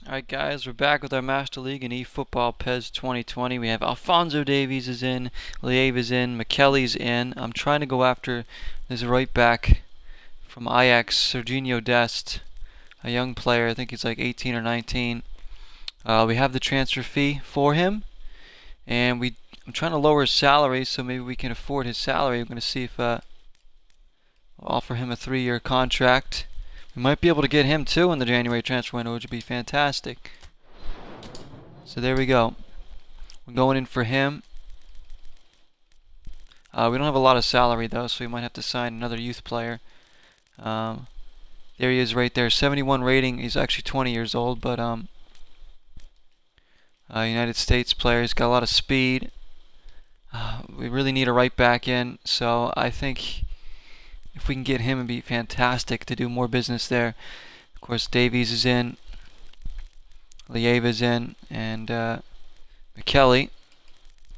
Alright guys, we're back with our Master League in eFootball PES 2020. We have Alphonso Davies is in, Liev is in, McKelly's in. I'm trying to go after this right back from Ajax, Serginho Dest, a young player. I think he's like 18 or 19. We have the transfer fee for him, and I'm trying to lower his salary so maybe we can afford his salary. I'm going to see if I'll offer him a 3-year contract. We might be able to get him too in the January transfer window, which would be fantastic. So there we go. We're going in for him. We don't have a lot of salary though, so we might have to sign another youth player. There he is right there, 71 rating. He's actually 20 years old, but United States player. He's got a lot of speed. We really need a right back in, so I think if we can get him, it'd be fantastic to do more business there. Of course, Davies is in, Liev is in, and McKelly,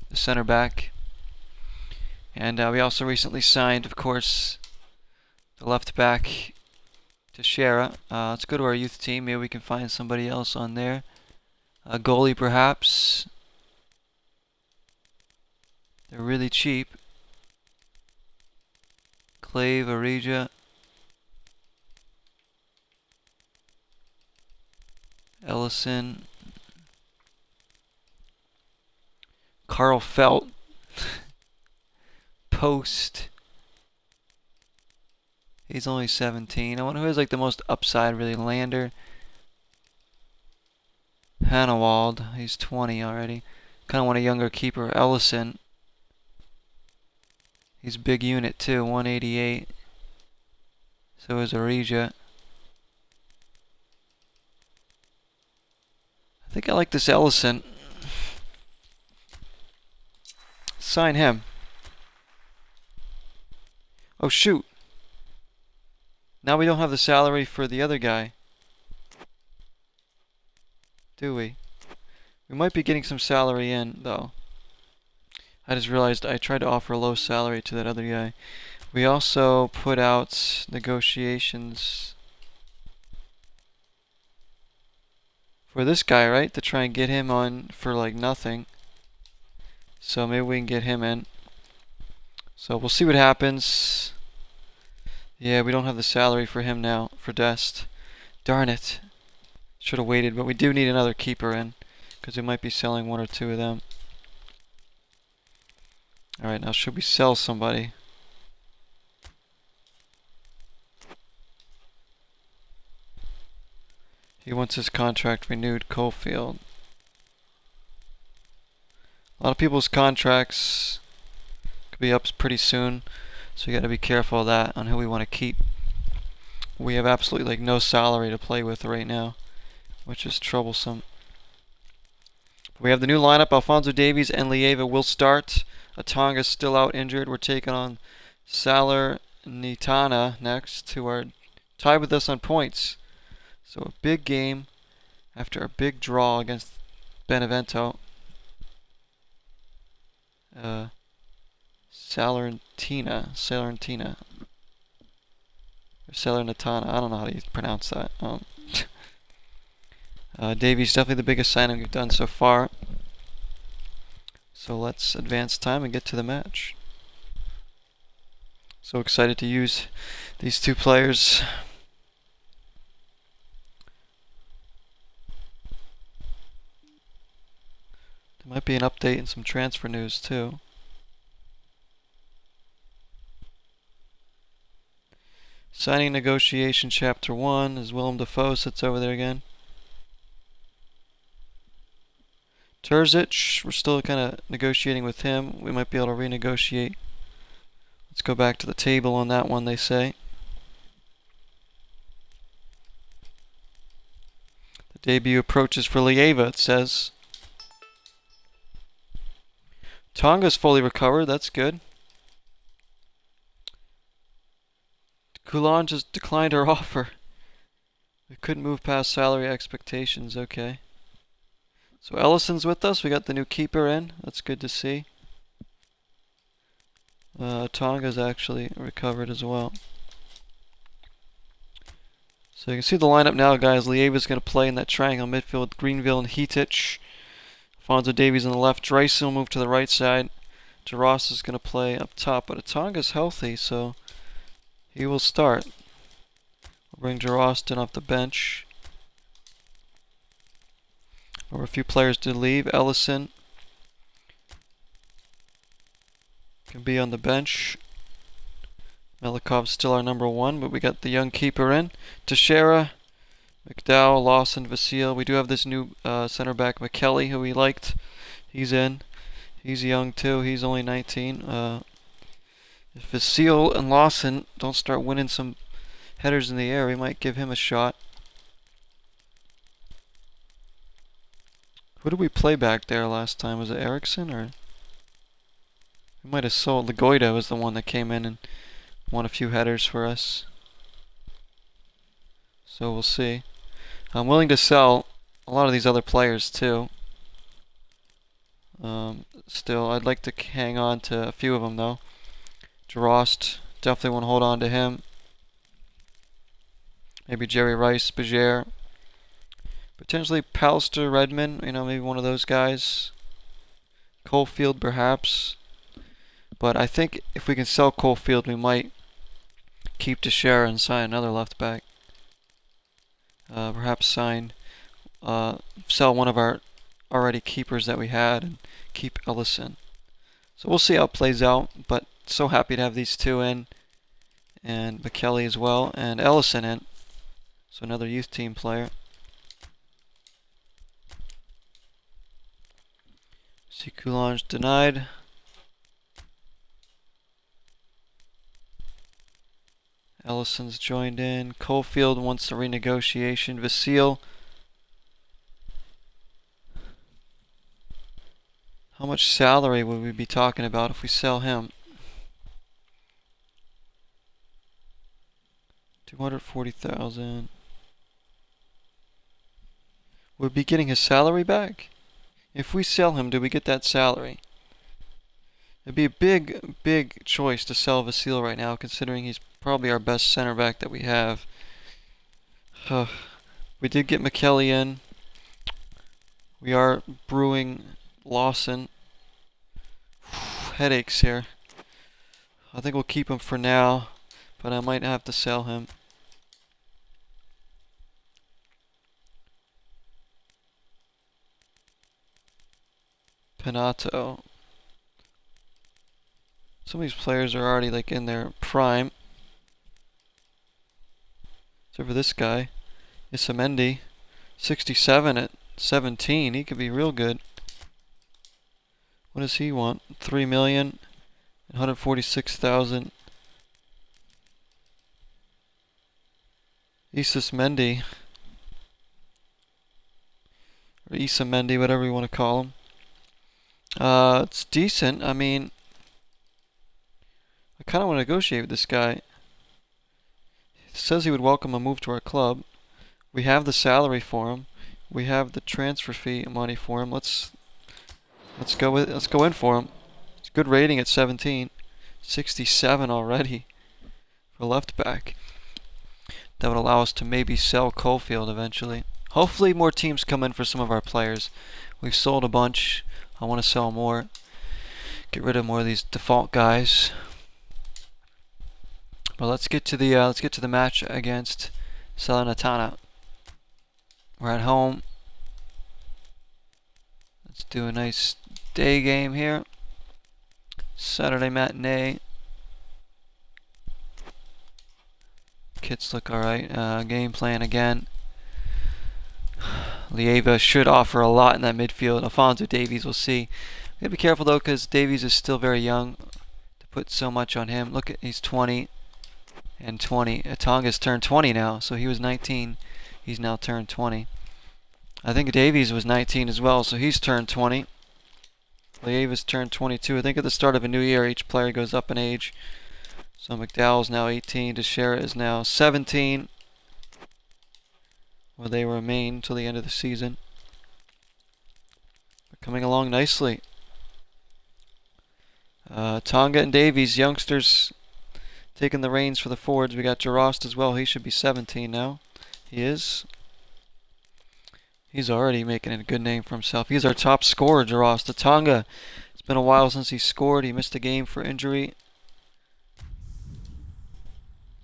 the center back. And we also recently signed, of course, the left back to Shara. Let's go to our youth team. Maybe we can find somebody else on there. A goalie, perhaps. They're really cheap. Clave, Arija. Ellison. Carl Felt. Post. He's only 17. I wonder who has like the most upside, really. Lander. Hannawald. He's 20 already. Kind of want a younger keeper. Ellison. He's a big unit too, 188. So is Arija. I think I like this Ellison. Sign him. Oh shoot. Now we don't have the salary for the other guy. Do we? We might be getting some salary in though. I just realized I tried to offer a low salary to that other guy. We also put out negotiations for this guy, right? To try and get him on for like nothing. So maybe we can get him in. So we'll see what happens. Yeah, we don't have the salary for him now, for Dest. Darn it. Should have waited, but we do need another keeper in, because we might be selling one or two of them. Alright, now should we sell somebody? He wants his contract renewed, Cofield. A lot of people's contracts could be up pretty soon, so you gotta be careful of that on who we want to keep. We have absolutely like no salary to play with right now, which is troublesome. We have the new lineup. Alphonso Davies and Lieva will start. Atanga's still out injured. We're taking on Salernitana next, who are tied with us on points. So a big game after a big draw against Benevento. Salernitana. Or Salernitana. I don't know how to pronounce that. Davies definitely the biggest signing we've done so far. So let's advance time and get to the match. So excited to use these two players. There might be an update and some transfer news too. Signing negotiation chapter 1 as Willem Dafoe sits over there again. Terzic, we're still kind of negotiating with him. We might be able to renegotiate. Let's go back to the table on that one, they say. The debut approaches for Lieva, it says. Tonga's fully recovered, that's good. Coulon just declined our offer. We couldn't move past salary expectations, okay. So Ellison's with us. We got the new keeper in. That's good to see. Tonga's actually recovered as well. So you can see the lineup now, guys. Lieva's going to play in that triangle midfield with Greenville and Hitich. Alfonso Davies on the left. Dryson will move to the right side. Jaros is going to play up top, but Atanga's healthy, so he will start. We'll bring Jarostin off the bench. There were a few players to leave. Ellison can be on the bench. Melikov's still our number one, but we got the young keeper in. Teixeira, McDowell, Lawson, Vasile. We do have this new center back, McKelly, who we liked. He's in. He's young too. He's only 19. If Vasile and Lawson don't start winning some headers in the air, we might give him a shot. Who did we play back there last time? Was it Eriksson or? We might have sold. Lagoida was the one that came in and won a few headers for us. So we'll see. I'm willing to sell a lot of these other players too. Still, I'd like to hang on to a few of them though. Jarost, definitely want to hold on to him. Maybe Jerry Rice, Bajere. Potentially Pallister, Redmond, maybe one of those guys. Coalfield perhaps. But I think if we can sell Coalfield, we might keep Teixeira and sign another left back. Perhaps sell one of our already keepers that we had and keep Ellison. So we'll see how it plays out, but so happy to have these two in, and McKelly as well, and Ellison in. So another youth team player. See Coulange denied. Ellison's joined in. Coalfield wants a renegotiation. Vasile. How much salary would we be talking about if we sell him? 240,000. Would we be getting his salary back? If we sell him, do we get that salary? It'd be a big choice to sell Vasile right now, considering he's probably our best center back that we have. We did get McKelly in. We are brewing Lawson. Headaches here. I think we'll keep him for now, but I might have to sell him. Panato. Some of these players are already like in their prime. Except for this guy, Isamendi, 67 at 17. He could be real good. What does he want? 3 million, 146,000. Isamendi, or Isamendi, whatever you want to call him. It's decent. I mean, I kind of want to negotiate with this guy. He says he would welcome a move to our club. We have the salary for him. We have the transfer fee money for him. Let's go in for him. It's a good rating at 17. 67 already for left back. That would allow us to maybe sell Coalfield eventually. Hopefully more teams come in for some of our players. We've sold a bunch. I want to sell more. Get rid of more of these default guys. But let's get to the match against Salernitana. We're at home. Let's do a nice day game here. Saturday matinee. Kits look alright. Game plan again. Lieva should offer a lot in that midfield. Alfonso Davies, we'll see. We gotta be careful though, because Davies is still very young to put so much on him. Look at, he's 20 and 20. Atanga's turned 20 now, so he was 19. He's now turned 20. I think Davies was 19 as well, so he's turned 20. Lieva's turned 22. I think at the start of a new year, each player goes up in age. So McDowell's now 18. Teixeira is now 17. Well, they remain till the end of the season. They're coming along nicely. Tonga and Davies, youngsters, taking the reins for the forwards. We got Jarost as well. He should be 17 now. He is. He's already making a good name for himself. He's our top scorer, Jaros ATANGA. It's been a while since he scored. He missed a game for injury.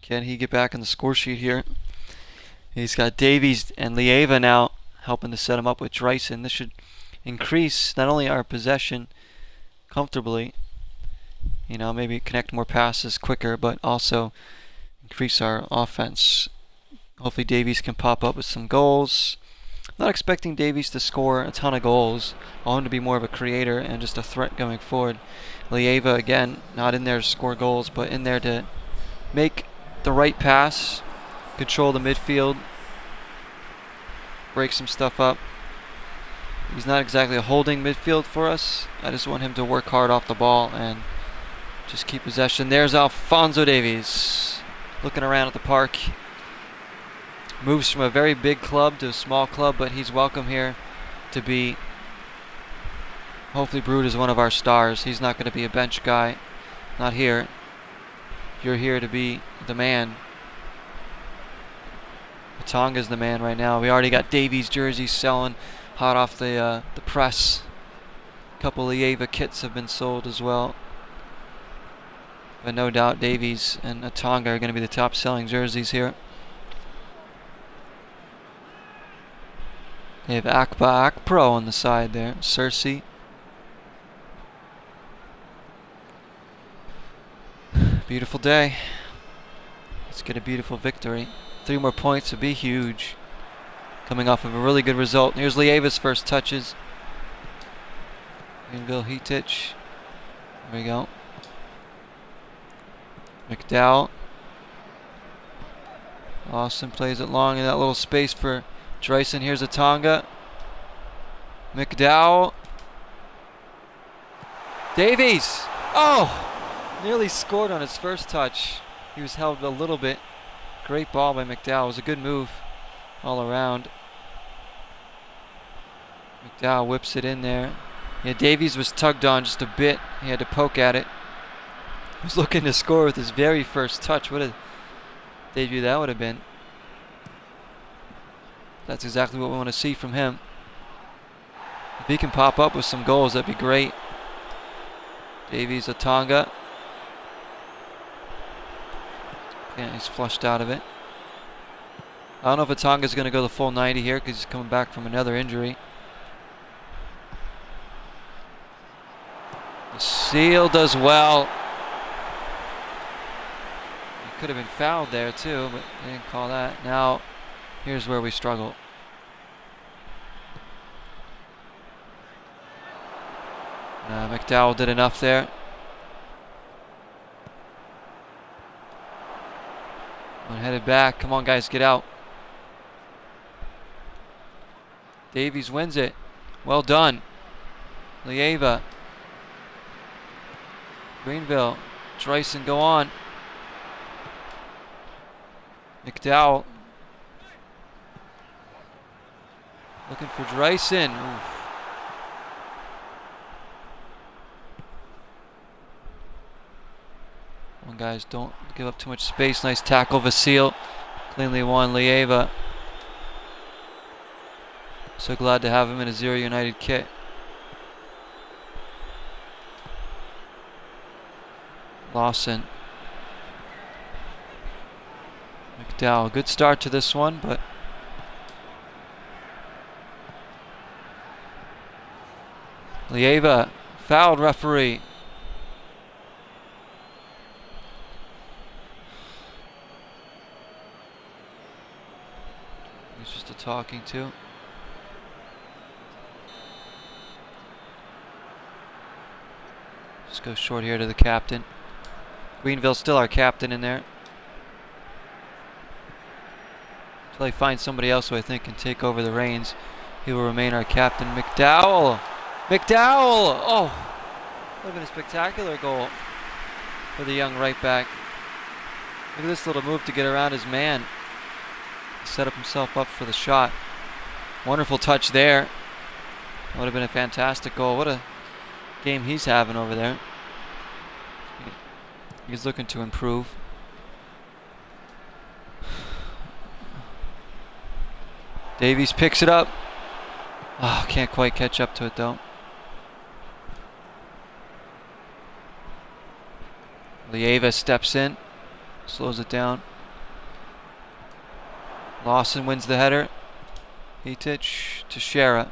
Can he get back in the score sheet here? He's got Davies and Lieva now helping to set him up with Dreisen. This should increase not only our possession comfortably, you know, maybe connect more passes quicker, but also increase our offense. Hopefully Davies can pop up with some goals. Not expecting Davies to score a ton of goals. I want him to be more of a creator and just a threat going forward. Lieva, again, not in there to score goals, but in there to make the right pass, control the midfield, break some stuff up. He's not exactly a holding midfield for us. I just want him to work hard off the ball and just keep possession. There's Alphonso Davies looking around at the park. Moves from a very big club to a small club, but he's welcome here to be hopefully brewed as one of our stars. He's not going to be a bench guy. Not here. You're here to be the man. Atanga's the man right now. We already got Davies jerseys selling hot off the press. A couple Lieva kits have been sold as well. But no doubt Davies and Atanga are going to be the top selling jerseys here. They have Akba Akpro on the side there. Cersei. Beautiful day. Let's get a beautiful victory. 3 more points would be huge. Coming off of a really good result. Here's Lieva's first touches. Greenville Hitich. There we go. McDowell. Austin plays it long in that little space for Dreisen. Here's Atanga. McDowell. Davies! Oh! Nearly scored on his first touch. He was held a little bit. Great ball by McDowell. It was a good move all around. McDowell whips it in there. Yeah, Davies was tugged on just a bit. He had to poke at it. He was looking to score with his very first touch. What a debut that would have been. That's exactly what we want to see from him. If he can pop up with some goals, that'd be great. Davies, Atanga. Yeah, he's flushed out of it. I don't know if Atanga's going to go the full 90 here because he's coming back from another injury. The seal does well. He could have been fouled there too, but they didn't call that. Now, here's where we struggle. McDowell did enough there. One headed back. Come on, guys, get out. Davies wins it. Well done. Lieva. Greenville. Dreisen, go on. McDowell. Looking for Dreisen. Oof. Come on, guys, don't give up too much space. Nice tackle, Vasil. Cleanly won, Lieva. So glad to have him in a Zero United kit. Lawson. McDowell. Good start to this one, but Lieva. Fouled, referee. He's just a talking to. Just go short here to the captain. Greenville's still our captain in there. Until I find somebody else who I think can take over the reins, he will remain our captain. McDowell! McDowell! Oh! Would have been a spectacular goal for the young right back. Look at this little move to get around his man. Set up himself up for the shot. Wonderful touch there. Would have been a fantastic goal. What a game he's having over there. He's looking to improve. Davies picks it up. Oh, can't quite catch up to it though. Lieva steps in, slows it down. Lawson wins the header. Hitich to Shera.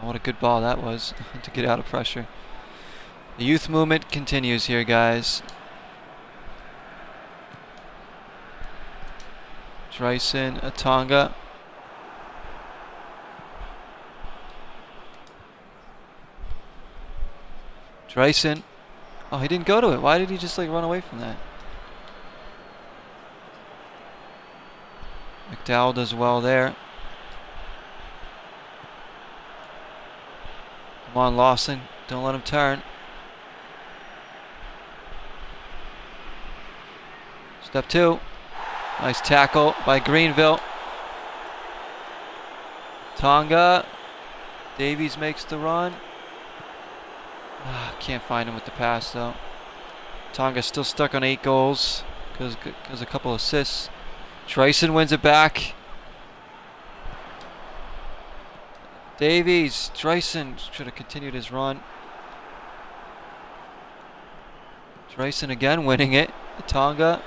Oh, what a good ball that was to get out of pressure. The youth movement continues here, guys. Dreisen, Atanga. Dreisen. Oh, he didn't go to it. Why did he just like run away from that? McDowell does well there. Come on, Lawson. Don't let him turn. Step 2. Nice tackle by Greenville. Tonga. Davies makes the run. Can't find him with the pass though. Tonga's still stuck on 8 goals because a couple assists. Dreisen wins it back. Davies. Dreisen should have continued his run. Dreisen again winning it. Tonga.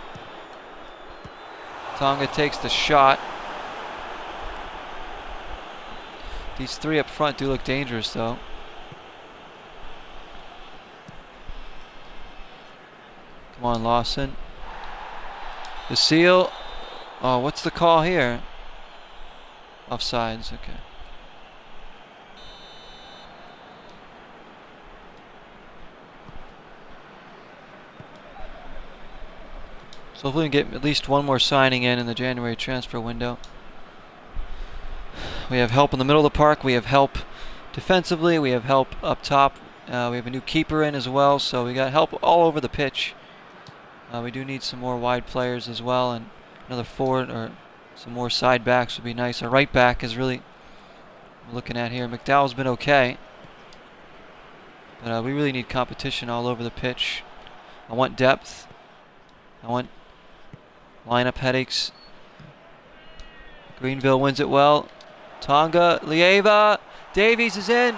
Tonga takes the shot. These 3 up front do look dangerous though. Come on, Lawson. The seal. Oh, what's the call here? Offsides, okay. So hopefully we can get at least one more signing in the January transfer window. We have help in the middle of the park. We have help defensively. We have help up top. We have a new keeper in as well. So we got help all over the pitch. We do need some more wide players as well, and another forward or some more side backs would be nice. Our right back is really we're looking at here. McDowell's been okay, but we really need competition all over the pitch. I want depth. I want lineup headaches. Greenville wins it well. Tonga, Lieva, Davies is in,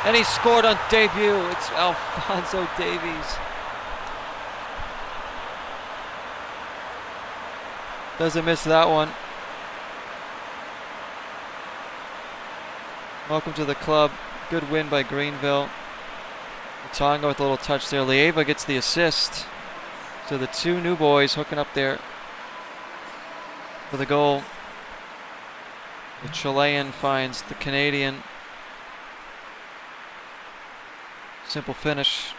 and he scored on debut. It's Alphonso Davies. Doesn't miss that one. Welcome to the club. Good win by Greenville. Tonga with a little touch there. Lieva gets the assist. So the 2 new boys hooking up there for the goal. The Chilean finds the Canadian. Simple finish.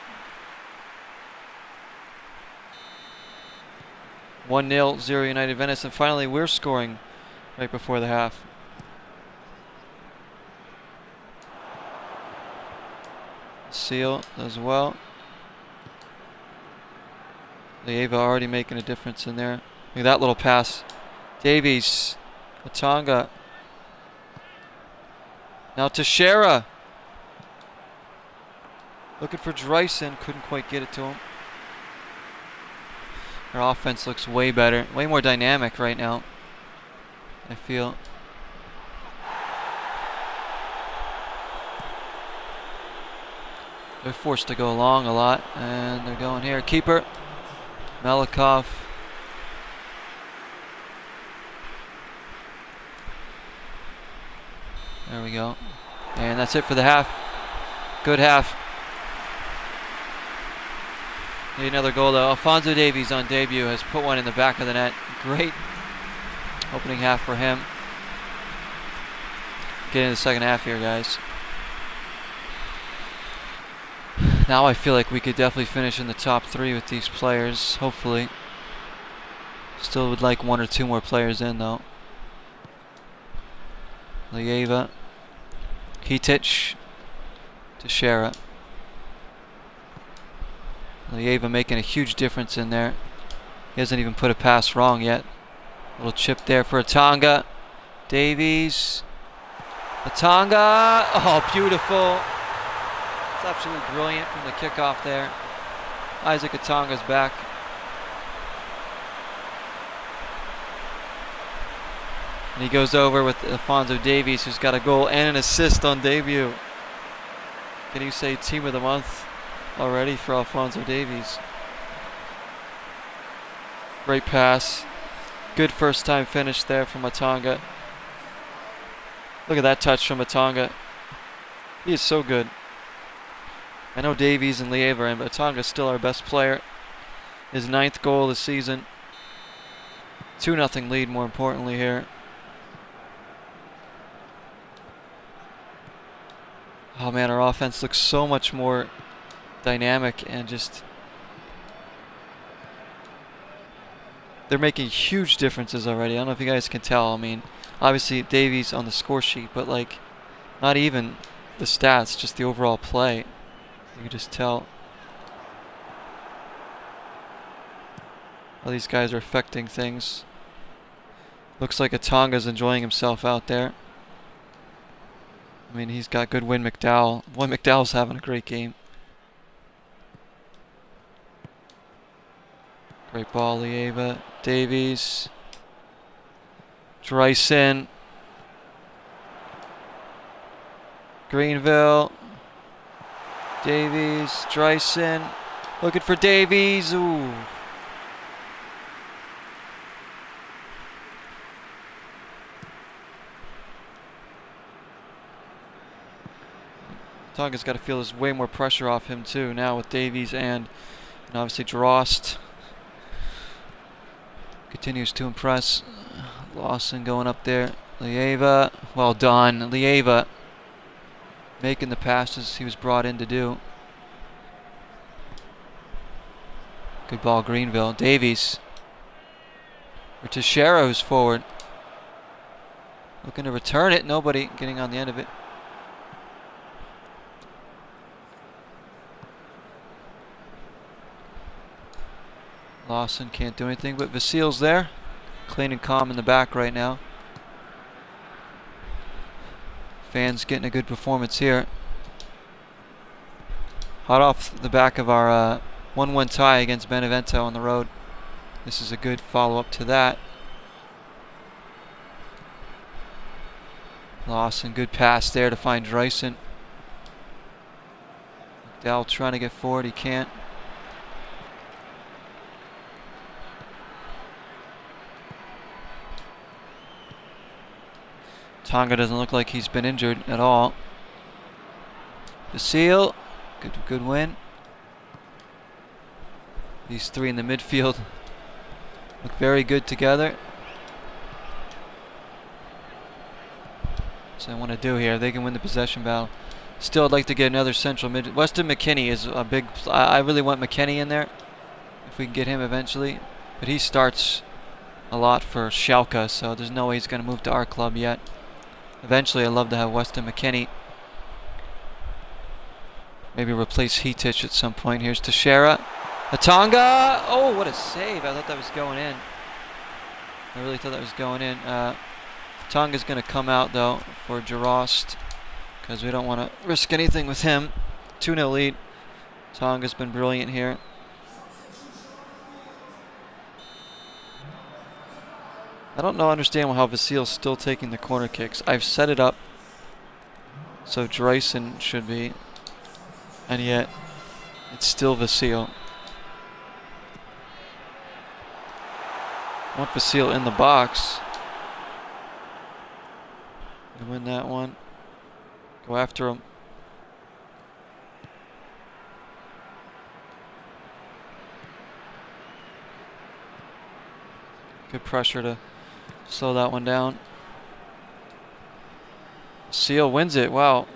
1-0, 0 United Venice, and finally we're scoring right before the half. Seal as well. Lieva already making a difference in there. Look at that little pass. Davies, Atanga. Now to Shera. Looking for Dreisen, couldn't quite get it to him. Our offense looks way better, way more dynamic right now, I feel. They're forced to go long a lot, and they're going here. Keeper, Melikov. There we go. And that's it for the half. Good half. Need another goal though. Alphonso Davies on debut has put one in the back of the net. Great opening half for him. Get into the second half here, guys. Now I feel like we could definitely finish in the top 3 with these players, hopefully. Still would like 1 or 2 more players in though. Lieva. Hitich to Shera. Lieva making a huge difference in there. He hasn't even put a pass wrong yet. Little chip there for Atanga. Davies. Atanga. Oh, beautiful. It's absolutely brilliant from the kickoff there. Isaac Atanga's back. And he goes over with Alphonso Davies, who's got a goal and an assist on debut. Can you say team of the month already for Alphonso Davies? Great pass. Good first time finish there from ATANGA. Look at that touch from ATANGA. He is so good. I know Davies and Lieva are in, but ATANGA is still our best player. His 9th goal of the season. 2-0 lead, more importantly here. Oh man, our offense looks so much more dynamic and just... They're making huge differences already. I don't know if you guys can tell. I mean, obviously Davies on the score sheet, but like, not even the stats, just the overall play. You can just tell how these guys are affecting things. Looks like ATANGA's enjoying himself out there. I mean, he's got good Win McDowell. Win McDowell's having a great game. Great ball, Lieva. Davies. Dreisen. Greenville. Davies. Dreisen. Looking for Davies. Ooh. ATANGA's got to feel there's way more pressure off him too now with Davies and obviously Drost. Continues to impress. Lawson going up there. Lieva. Well done. Lieva making the passes he was brought in to do. Good ball, Greenville. Davies. For Teixeira, who's forward. Looking to return it. Nobody getting on the end of it. Lawson can't do anything, but Vasil's there. Clean and calm in the back right now. Fans getting a good performance here. Hot off the back of our 1-1 tie against Benevento on the road. This is a good follow-up to that. Lawson, good pass there to find Dreisen. McDowell trying to get forward, he can't. Tonga doesn't look like he's been injured at all. Vasil, good win. These three in the midfield look very good together. So I want to do here. They can win the possession battle. Still, I'd like to get another central mid. Weston McKennie is a big. I really want McKennie in there if we can get him eventually. But he starts a lot for Schalke, so there's no way he's going to move to our club yet. Eventually, I'd love to have Weston McKennie. Maybe replace Hitich at some point. Here's Teixeira. ATANGA! Oh, what a save. I thought that was going in. I really thought that was going in. ATANGA's going to come out, though, for Jarost, because we don't want to risk anything with him. 2-0 lead. ATANGA's been brilliant here. I don't understand how Vasil's still taking the corner kicks. I've set it up so Dreisen should be, and yet it's still Vasil. I want Vasil in the box. And win that one. Go after him. Good pressure to slow that one down. Seal wins it. Wow.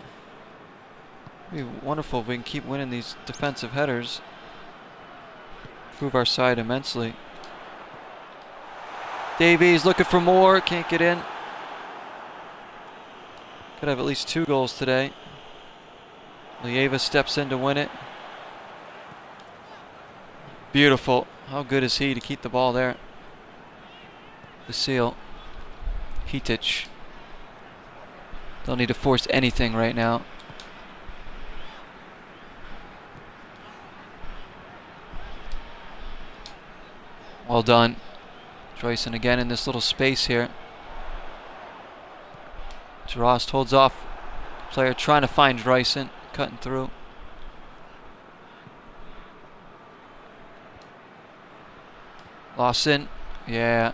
It'd be wonderful if we can keep winning these defensive headers. Improve our side immensely. Davies looking for more. Can't get in. Could have at least 2 goals today. Lieva steps in to win it. Beautiful. How good is he to keep the ball there? Vasil. Hitich. Don't need to force anything right now. Well done. Dreisen again in this little space here. Drost holds off. Player trying to find Dreisen, cutting through. Lawson, yeah.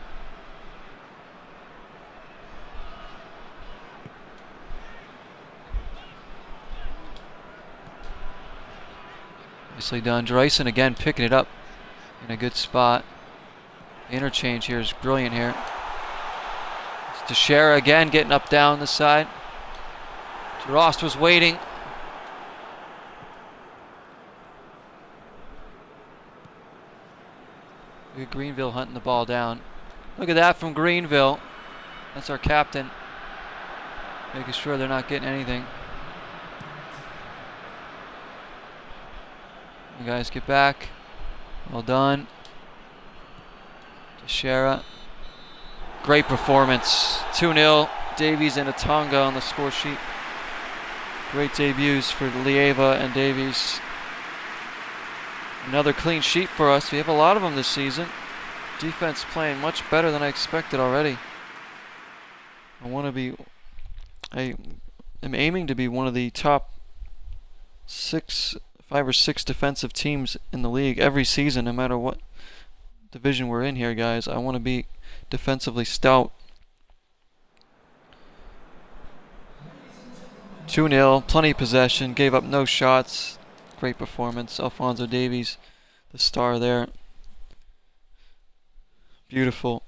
Nicely done. Dreisen again picking it up in a good spot. The interchange here is brilliant here. It's Teixeira again getting up down the side. Drost was waiting. Look at Greenville hunting the ball down. Look at that from Greenville. That's our captain. Making sure they're not getting anything. You guys get back. Well done. Teixeira. Great performance. 2-0. Davies and ATANGA on the score sheet. Great debuts for Lieva and Davies. Another clean sheet for us. We have a lot of them this season. Defense playing much better than I expected already. I am aiming to be one of the top 5 or 6 defensive teams in the league every season, no matter what division we're in here, guys. I want to be defensively stout. 2-0, plenty of possession, gave up no shots. Great performance. Alphonso Davies, the star there. Beautiful.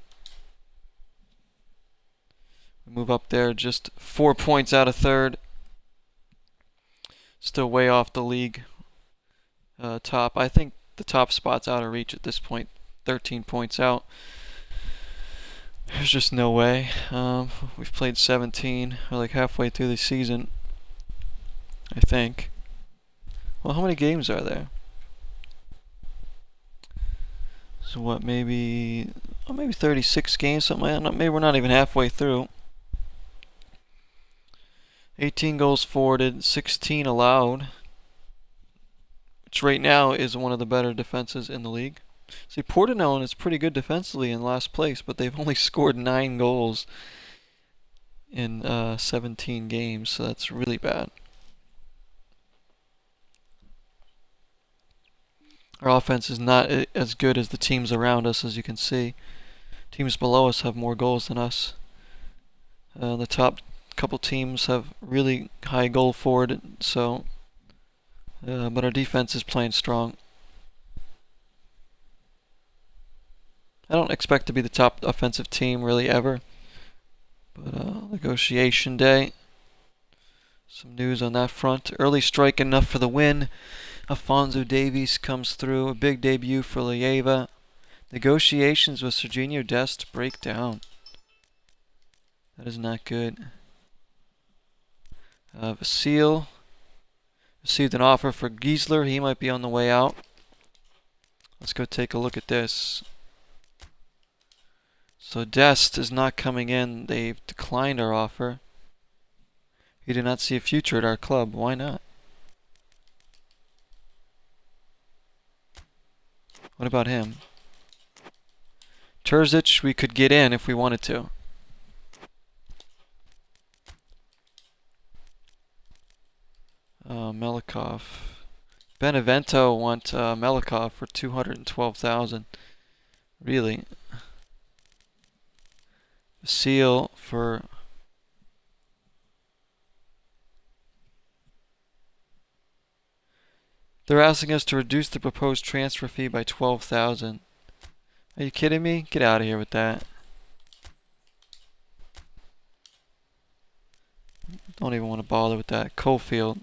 We move up there, just 4 points out of third. Still way off the league top. I think the top spot's out of reach at this point. 13 points out. There's just no way. We've played 17. We're like halfway through the season, I think. Well, how many games are there? So what, maybe 36 games, something like that? Maybe we're not even halfway through. 18 goals forwarded, 16 allowed, which right now is one of the better defenses in the league. See, Pordenone is pretty good defensively in last place, but they've only scored 9 goals in 17 games, so that's really bad. Our offense is not as good as the teams around us, as you can see. Teams below us have more goals than us. The top couple teams have really high goal forward, so but our defense is playing strong. I don't expect to be the top offensive team really ever, but negotiation day. Some news on that front. Early strike enough for the win. Alphonso Davies comes through. A big debut for Lieva. Negotiations with Serginho Dest break down. That is not good. Vasile received an offer for Giesler. He might be on the way out. Let's go take a look at this. So Dest is not coming in. They've declined our offer. He did not see a future at our club. Why not? What about him? Terzic, we could get in if we wanted to. Melikov. Benevento want Melikov for $212,000. Really? Seal for they're asking us to reduce the proposed transfer fee by $12,000. Are you kidding me? Get out of here with that. Don't even want to bother with that. Cofield.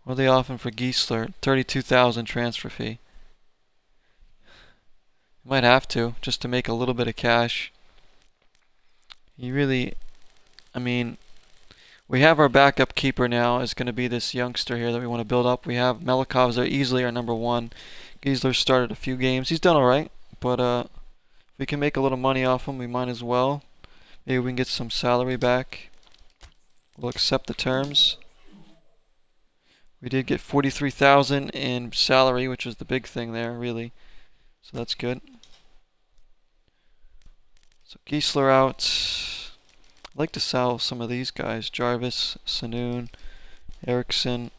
What are they offering for Giesler? $32,000 transfer fee. You might have to, just to make a little bit of cash. You really, I mean, we have our backup keeper now is going to be this youngster here that we want to build up. We have Melikov's are easily our number 1. Giesler started a few games. He's done alright, but if we can make a little money off him, we might as well. Maybe we can get some salary back. We'll accept the terms. We did get $43,000 in salary, which was the big thing there, really. So that's good. So Giesler out. I'd like to sell some of these guys. Jarvis, Sanoon, Erickson,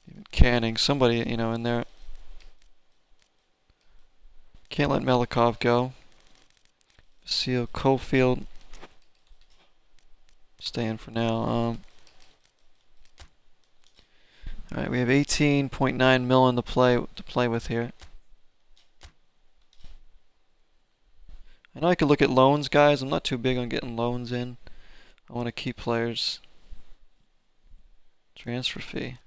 even Canning. Somebody, you know, in there. Can't let Melikov go. Seal, Cofield. Staying for now. Alright, we have 18.9 million to play with here. I know I could look at loans, guys. I'm not too big on getting loans in. I want to keep players. Transfer fee.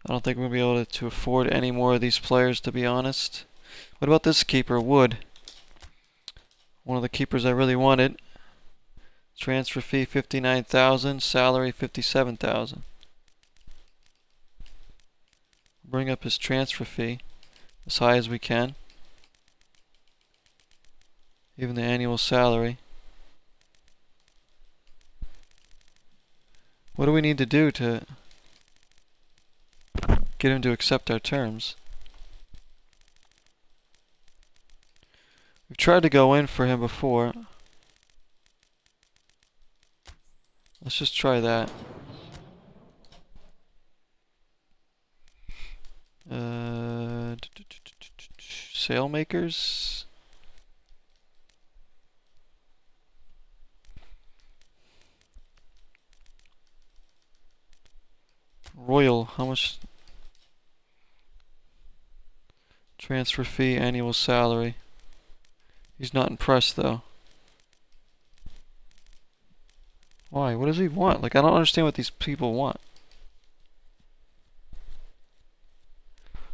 I don't think we're going to be able to afford any more of these players, to be honest. What about this keeper, Wood? One of the keepers I really wanted. Transfer fee 59,000, salary 57,000. Bring up his transfer fee as high as we can. Even the annual salary. What do we need to do to get him to accept our terms? We've tried to go in for him before. Let's just try that. Sailmakers. Royal, how much? Transfer fee, annual salary. He's not impressed though. Why? What does he want? Like, I don't understand what these people want.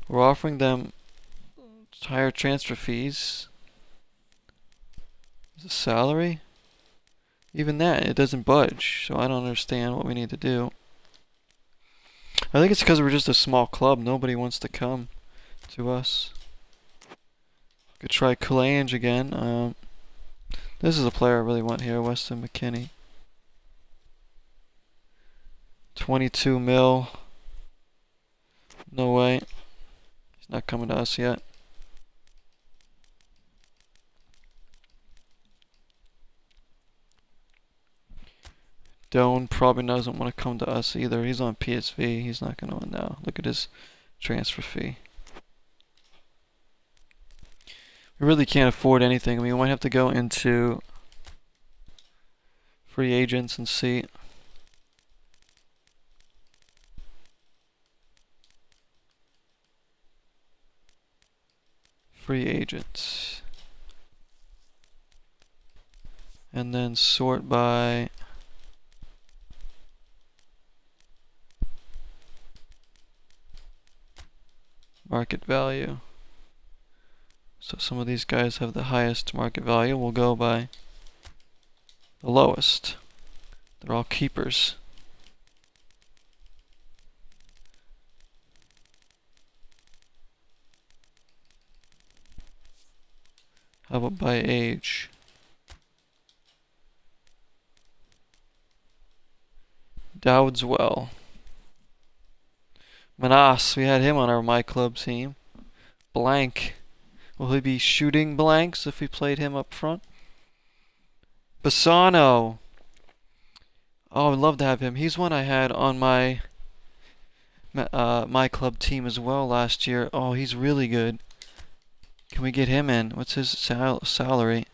We're offering them higher transfer fees. The salary? Even that, it doesn't budge. So I don't understand what we need to do. I think it's because we're just a small club. Nobody wants to come to us. Could try Calange again. This is a player I really want here, Weston McKinney. 22 mil. No way. He's not coming to us yet. Doan probably doesn't want to come to us either. He's on PSV. He's not going to now. Look at his transfer fee. We really can't afford anything. I mean, we might have to go into free agents and see. Free agents. And then sort by market value. So some of these guys have the highest market value. We'll go by the lowest. They're all keepers. How about by age? Dowdswell. Manas, we had him on our My Club team. Blank. Will he be shooting blanks if we played him up front? Bassano. Oh, I'd love to have him. He's one I had on my My Club team as well last year. Oh, he's really good. Can we get him in? What's his salary?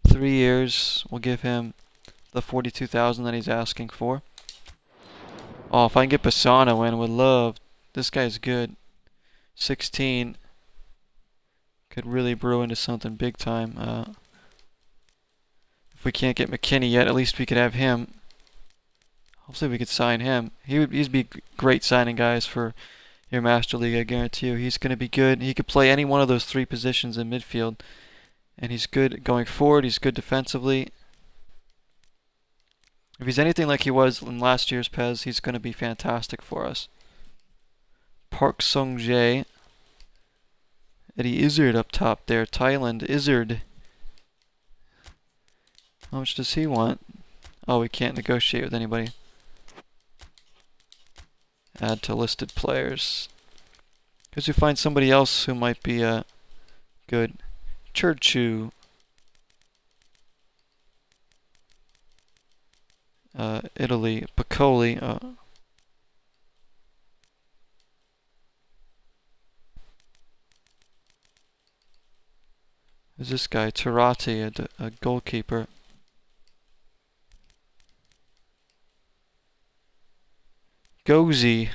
3 years. We'll give him the 42,000 that he's asking for. Oh, if I can get Bassano in, would love. This guy's good. 16. Could really brew into something big time. If we can't get McKinney yet, at least we could have him. Hopefully we could sign him. He'd be great signing guys for your Master League, I guarantee you. He's going to be good. He could play any one of those 3 positions in midfield. And he's good going forward. He's good defensively. If he's anything like he was in last year's PES, he's going to be fantastic for us. Park Sung-jae. Eddie Izzard up top there. Thailand, Izzard. How much does he want? Oh, we can't negotiate with anybody. Add to listed players. Because we find somebody else who might be good. Churchu. Italy. Piccoli. Who's this guy? Tarati, a goalkeeper. Gozi.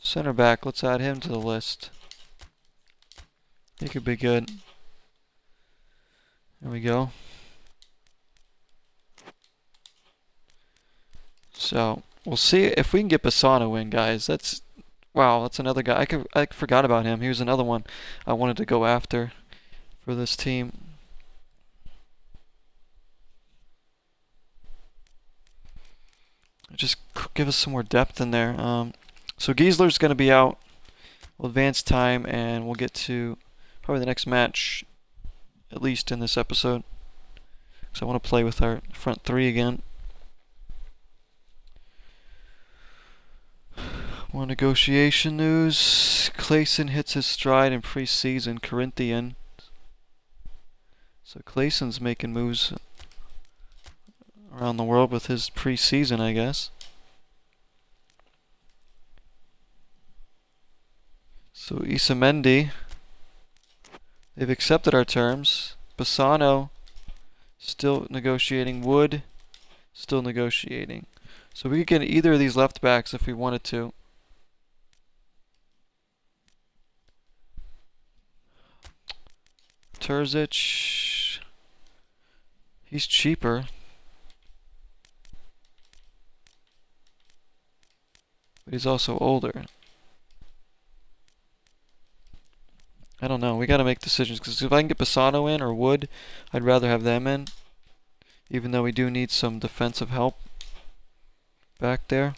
Center back. Let's add him to the list. He could be good. There we go. So we'll see if we can get Bassano in, guys. That's wow. That's another guy. I forgot about him. He was another one I wanted to go after for this team. Just give us some more depth in there. So Giesler's going to be out. We'll advance time, and we'll get to probably the next match, at least in this episode. So I want to play with our front three again. More negotiation news. Clayson hits his stride in pre-season. Corinthian. So Clayson's making moves around the world with his pre-season, I guess. So Isamendi, they've accepted our terms. Bassano, still negotiating. Wood, still negotiating. So we could get either of these left backs if we wanted to. Terzic, he's cheaper. But he's also older. I don't know. We got to make decisions. Because if I can get Bassano in or Wood, I'd rather have them in. Even though we do need some defensive help back there.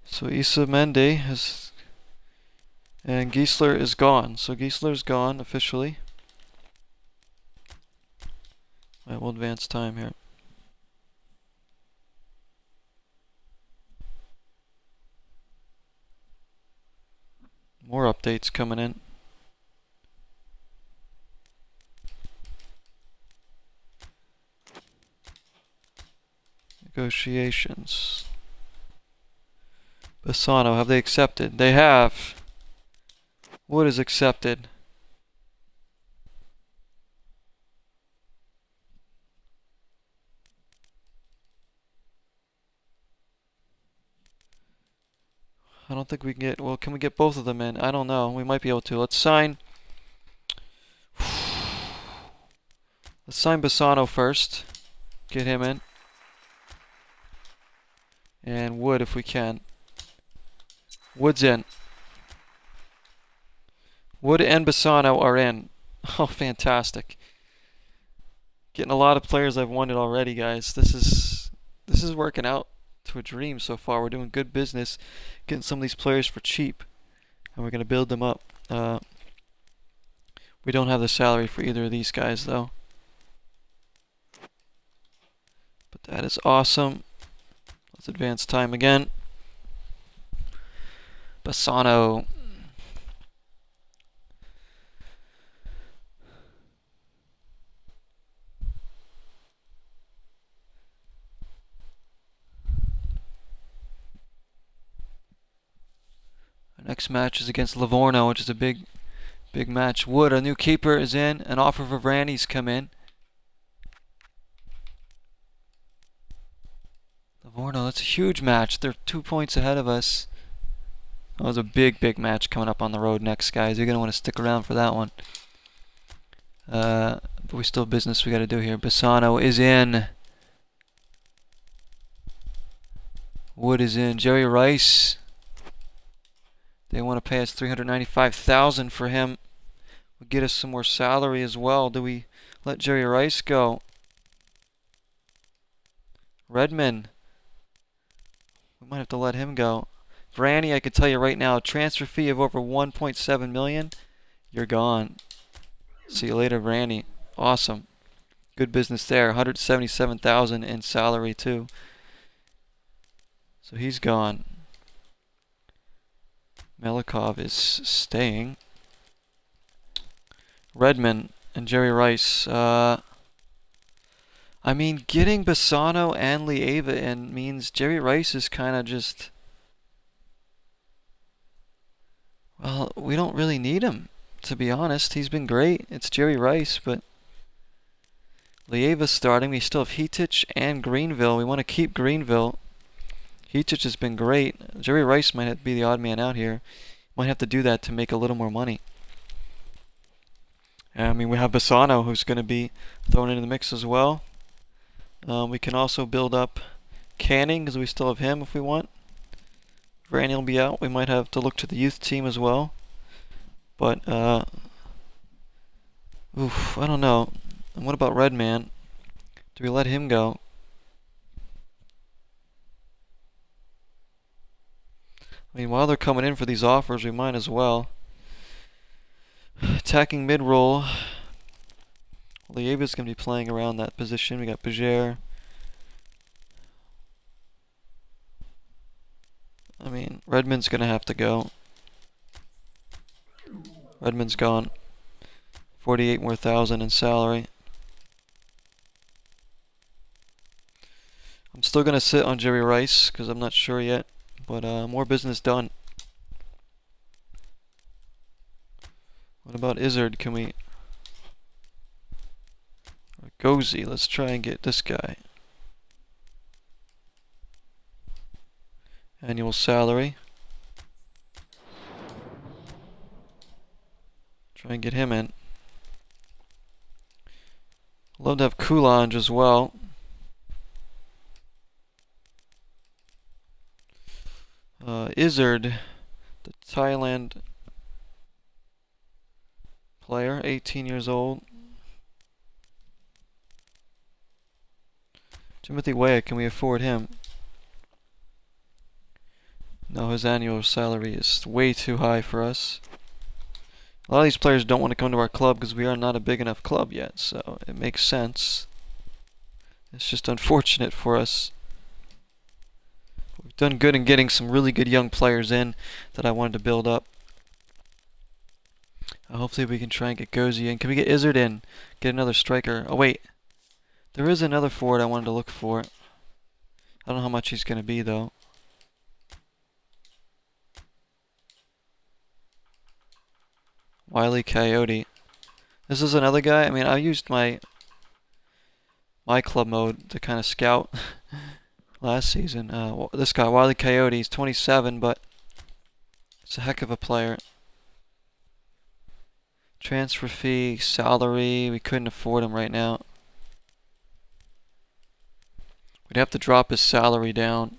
So Isamendi has... And Giesler is gone. So Giesler's gone officially. Alright, we'll advance time here. More updates coming in. Negotiations. Bassano, have they accepted? They have. Wood is accepted. I don't think we can get... Well, can we get both of them in? I don't know. We might be able to. Let's sign... Let's sign Bassano first. Get him in. And Wood if we can. Wood's in. Wood and Bassano are in. Oh, fantastic. Getting a lot of players I've wanted already, guys. This is working out to a dream so far. We're doing good business getting some of these players for cheap, and we're going to build them up. We don't have the salary for either of these guys though, but that is awesome. Let's advance time again. Bassano. Next match is against Livorno, which is a big match. Wood, our new keeper, is in. An offer for Vranny's come in. Livorno, that's a huge match. They're 2 points ahead of us. That was a big match coming up on the road next, guys. You're going to want to stick around for that one. But we still have business we got to do here. Bassano is in. Wood is in. Jerry Rice. They want to pay us $395,000 for him. Will get us some more salary as well. Do we let Jerry Rice go? Redmond. We might have to let him go. Vranny, I can tell you right now, a transfer fee of over $1.7 million. You're gone. See you later, Randy. Awesome. Good business there. 177,000 in salary too. So he's gone. Melikov is staying. Redmond and Jerry Rice. I mean, getting Bassano and Lieva in means Jerry Rice is kind of just... Well, we don't really need him, to be honest. He's been great. It's Jerry Rice, but... Lieva's starting. We still have Hitich and Greenville. We want to keep Greenville. Hitich has been great. Jerry Rice might have to be the odd man out here. Might have to do that to make a little more money. I mean, we have Bassano, who's going to be thrown into the mix as well. We can also build up Canning, because we still have him if we want. Randy will be out. We might have to look to the youth team as well. But, I don't know. And what about Redman? Do we let him go? I mean, while they're coming in for these offers, we might as well. Attacking mid-roll. Lieva's going to be playing around that position. We got Bajere. I mean, Redmond's going to have to go. Redmond's gone. 48 more thousand in salary. I'm still going to sit on Jerry Rice because I'm not sure yet. But more business done. What about Izzard? Can we... Gozi, let's try and get this guy. Annual salary. Try and get him in. Love to have Coulange as well. Izzard, the Thailand player, 18 years old. Timothy Weah, can we afford him? No, his annual salary is way too high for us. A lot of these players don't want to come to our club because we are not a big enough club yet, so it makes sense. It's just unfortunate for us. We've done good in getting some really good young players in that I wanted to build up. Hopefully we can try and get Gozi in. Can we get Izzard in? Get another striker. Oh wait, there is another forward I wanted to look for. I don't know how much he's going to be though. Wile E. Coyote. This is another guy. I mean, I used my club mode to kind of scout last season. This guy, Wile E. Coyote, he's 27, but it's a heck of a player. Transfer fee, salary, we couldn't afford him right now. We'd have to drop his salary down.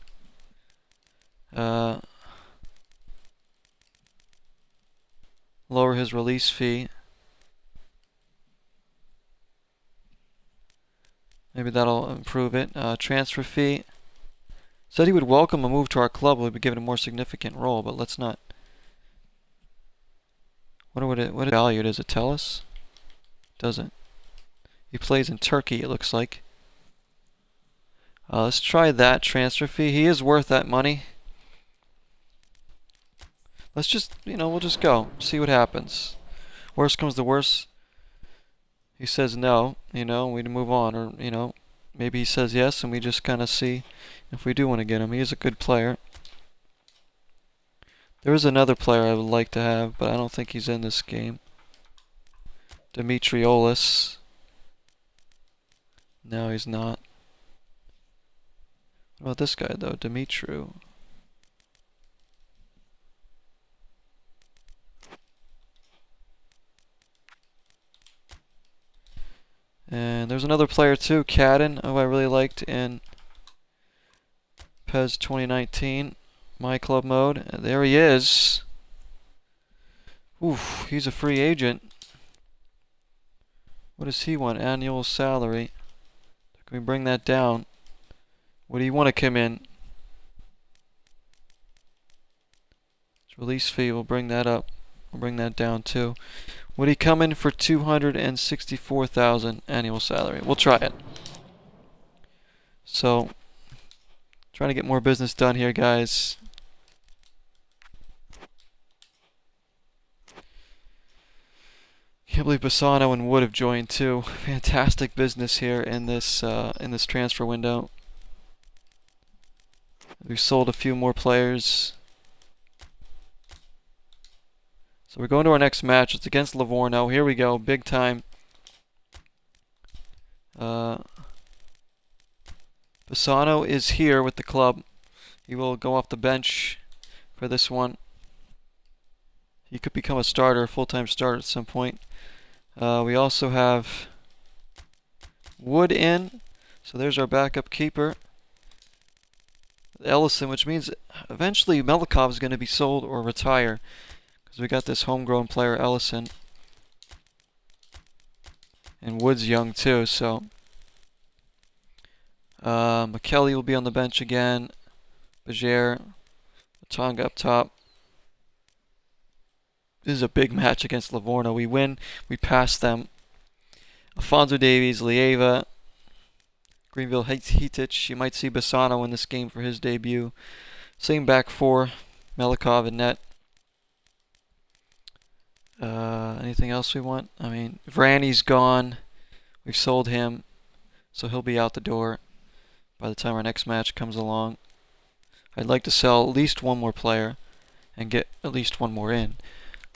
Lower his release fee. Maybe that'll improve it. Transfer fee. Said he would welcome a move to our club. We'd be given a more significant role, but let's not. What value does it tell us? Doesn't. He plays in Turkey, it looks like. Let's try that transfer fee. He is worth that money. Let's just, we'll just go. See what happens. Worst comes to worst. He says no, we move on. Or, maybe he says yes and we just kind of see if we do want to get him. He is a good player. There is another player I would like to have, but I don't think he's in this game. Dimitriolis. No, he's not. What about this guy, though? Dimitru. And there's another player, too, Cadden, who I really liked in PES 2019. My club mode. There he is. Oof, he's a free agent. What does he want? Annual salary. Can we bring that down? What do you want to come in? His release fee, we'll bring that up. We'll bring that down too. Would he come in for 264,000 annual salary? We'll try it. So, trying to get more business done here, guys. Can't believe Bassano and Wood have joined too. Fantastic business here in this transfer window. We've sold a few more players. So we're going to our next match. It's against Livorno. Here we go, big time. Bassano is here with the club. He will go off the bench for this one. He could become a starter, a full-time starter at some point. We also have Wood in. So there's our backup keeper. Ellison, which means eventually Melikov is going to be sold or retire. Because we got this homegrown player, Ellison. And Wood's young too, so... McKelly will be on the bench again. Bajer. ATANGA up top. This is a big match against Livorno. We win, we pass them. Alfonso Davies, Lieva, Greenville Hitic. You might see Bassano in this game for his debut. Same back four, Melikov and net. Anything else we want? I mean, Vrani's gone. We've sold him, so he'll be out the door by the time our next match comes along. I'd like to sell at least one more player and get at least one more in.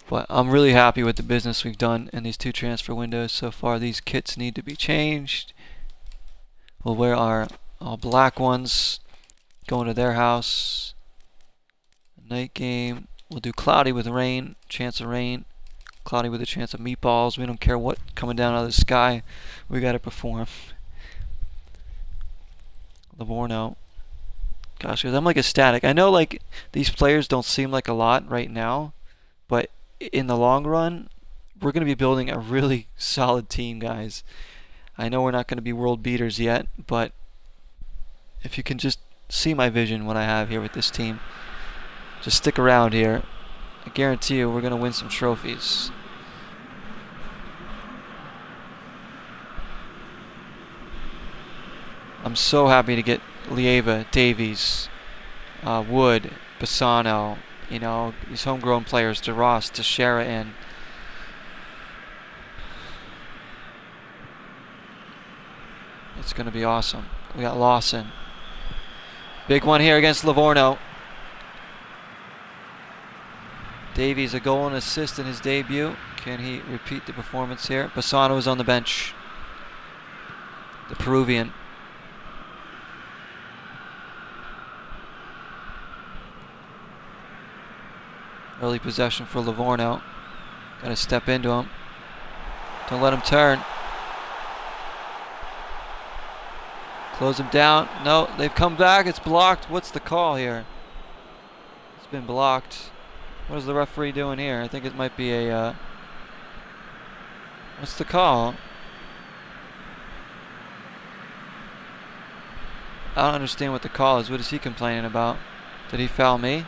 But I'm really happy with the business we've done in these two transfer windows so far. These kits need to be changed. We'll wear our all black ones, going to their house. Night game. We'll do cloudy with rain, chance of rain. Cloudy with a chance of meatballs. We don't care what coming down out of the sky. We got to perform. Livorno. Gosh, I'm like ecstatic. I know like these players don't seem like a lot right now, but in the long run, we're going to be building a really solid team, guys. I know we're not going to be world beaters yet, but if you can just see my vision, what I have here with this team, just stick around here. I guarantee you we're going to win some trophies. I'm so happy to get Lieva, Davies, Wood, Bassano, you know, these homegrown players, DeRoss, Teixeira in. It's going to be awesome. We got Lawson. Big one here against Livorno. Davies, a goal and assist in his debut. Can he repeat the performance here? Bassano is on the bench. The Peruvian. Early possession for Livorno. Got to step into him. Don't let him turn. Close him down. No, they've come back. It's blocked. What's the call here? It's been blocked. What is the referee doing here? I think it might be a... what's the call? I don't understand what the call is. What is he complaining about? Did he foul me?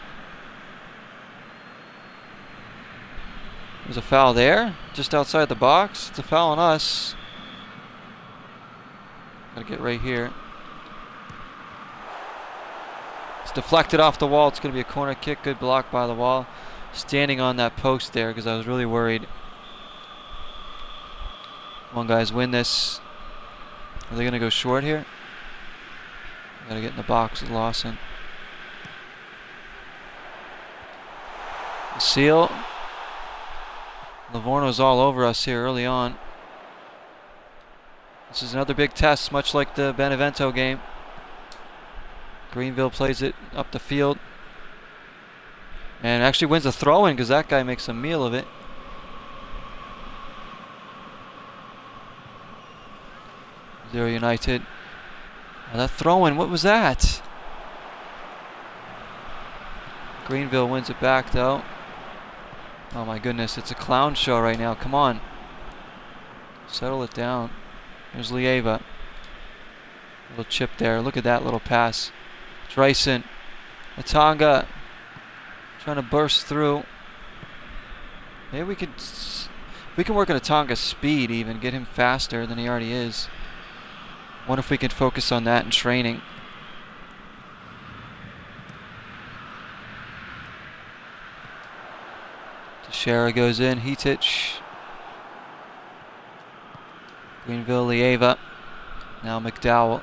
There's a foul there, just outside the box. It's a foul on us. Gotta get right here. It's deflected off the wall. It's gonna be a corner kick. Good block by the wall. Standing on that post there because I was really worried. Come on, guys, win this. Are they gonna go short here? Gotta get in the box with Lawson. Seal. Livorno's all over us here early on. This is another big test, much like the Benevento game. Greenville plays it up the field. And actually wins a throw-in because that guy makes a meal of it. Zero United. Now that throw-in, what was that? Greenville wins it back though. Oh my goodness, it's a clown show right now. Come on. Settle it down. There's Lieva. Little chip there. Look at that little pass. Dreisen. ATANGA trying to burst through. Maybe we can work on ATANGA's speed even, get him faster than he already is. Wonder if we can focus on that in training. Teixeira goes in, Hitich. Greenville, Lieva. Now McDowell.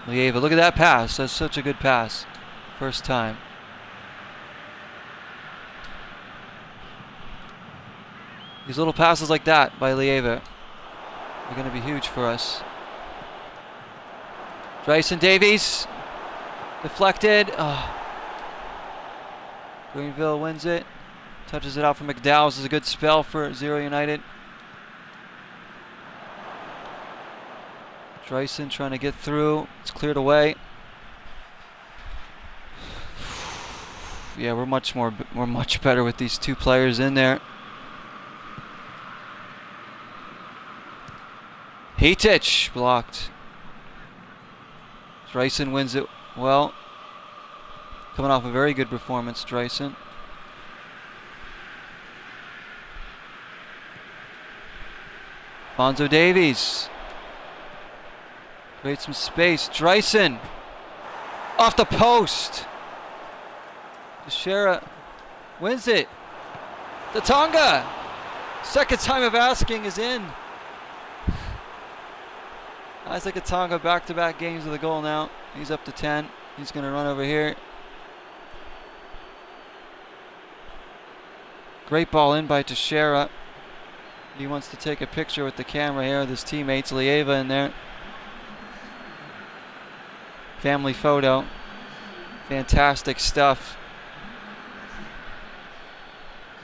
Lieva, look at that pass. That's such a good pass. First time. These little passes like that by Lieva are going to be huge for us. Bryson Davies. Deflected. Oh. Greenville wins it. Touches it out for McDowell. This is a good spell for 0 United. Dreisen trying to get through. It's cleared away. Yeah, we're much better with these two players in there. Hitich blocked. Dreisen wins it well. Coming off a very good performance, Dreisen. Alphonso Davies. Creates some space. Dreisen. Off the post. Teixeira wins it. ATANGA. Second time of asking is in. Isaac ATANGA back-to-back games with a goal now. He's up to 10. He's going to run over here. Great ball in by Teixeira. He wants to take a picture with the camera here with his teammates. Lieva in there. Family photo. Fantastic stuff.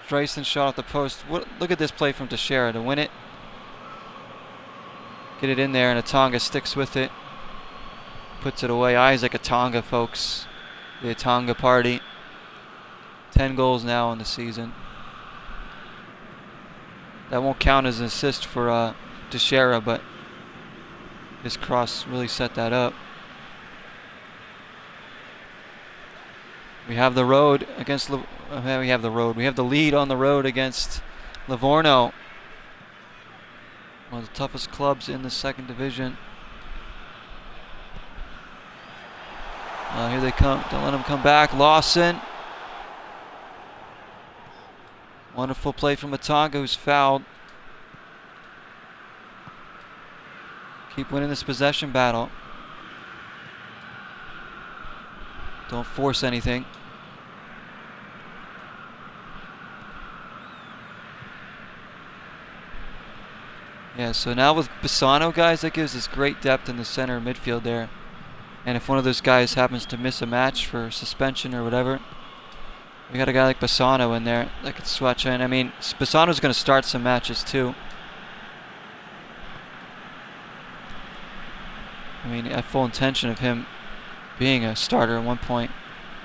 Dreisen shot off the post. Look at this play from Teixeira to win it. Get it in there, and ATANGA sticks with it. Puts it away. Isaac ATANGA, folks. The ATANGA party. 10 goals now in the season. That won't count as an assist for Teixeira, but this cross really set that up. We have the road against. We have the lead on the road against Livorno. One of the toughest clubs in the second division. Here they come. Don't let them come back. Lawson. Wonderful play from ATANGA, who's fouled. Keep winning this possession battle. Don't force anything. Yeah, so now with Bassano, guys, that gives us great depth in the center midfield there. And if one of those guys happens to miss a match for suspension or whatever, we got a guy like Bassano in there that could switch in. I mean, Bassano's going to start some matches too. I mean, I have full intention of him being a starter at one point.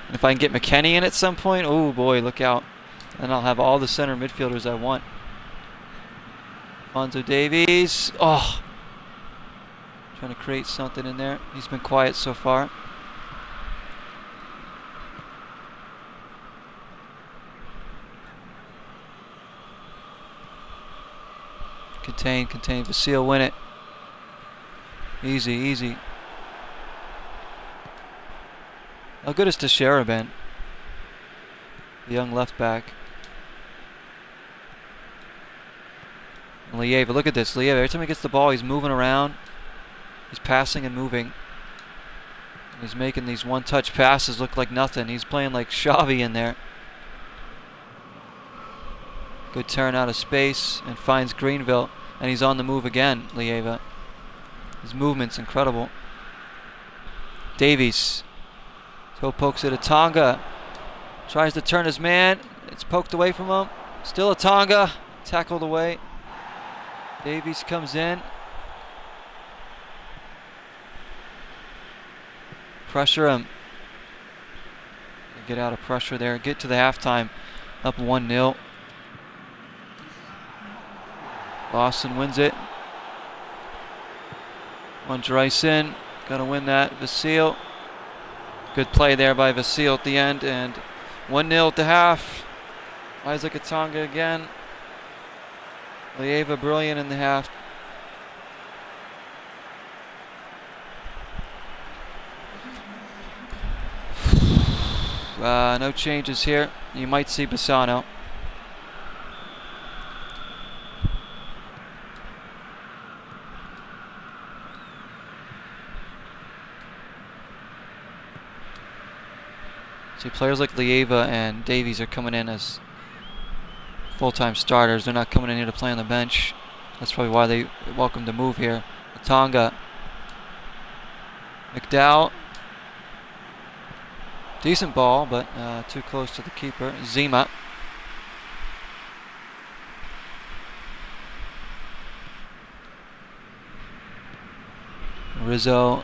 And if I can get McKennie in at some point, oh boy, look out. Then I'll have all the center midfielders I want. Alphonso Davies. Oh! Trying to create something in there. He's been quiet so far. Contain. Vasile win it. Easy. How good has Teixeira been? The young left back. And Lieva, look at this. Lieva, every time he gets the ball, he's moving around. He's passing and moving. And he's making these one-touch passes look like nothing. He's playing like Xavi in there. Good turn out of space and finds Greenville. And he's on the move again, Lieva. His movement's incredible. Davies. Toe pokes it. ATANGA. Tries to turn his man. It's poked away from him. Still ATANGA. Tackled away. Davies comes in. Pressure him. Get out of pressure there. Get to the halftime. Up 1-0. Lawson wins it. On Dreisen. Gotta win that. Vasile. Good play there by Vasile at the end. And 1-0 at the half. Isaac Atanga again. Lieva brilliant in the half. No changes here. You might see Bassano. See, players like Lieva and Davies are coming in as full-time starters. They're not coming in here to play on the bench. That's probably why they welcome the move here. Atanga. McDowell. Decent ball, but too close to the keeper. Zima. Rizzo.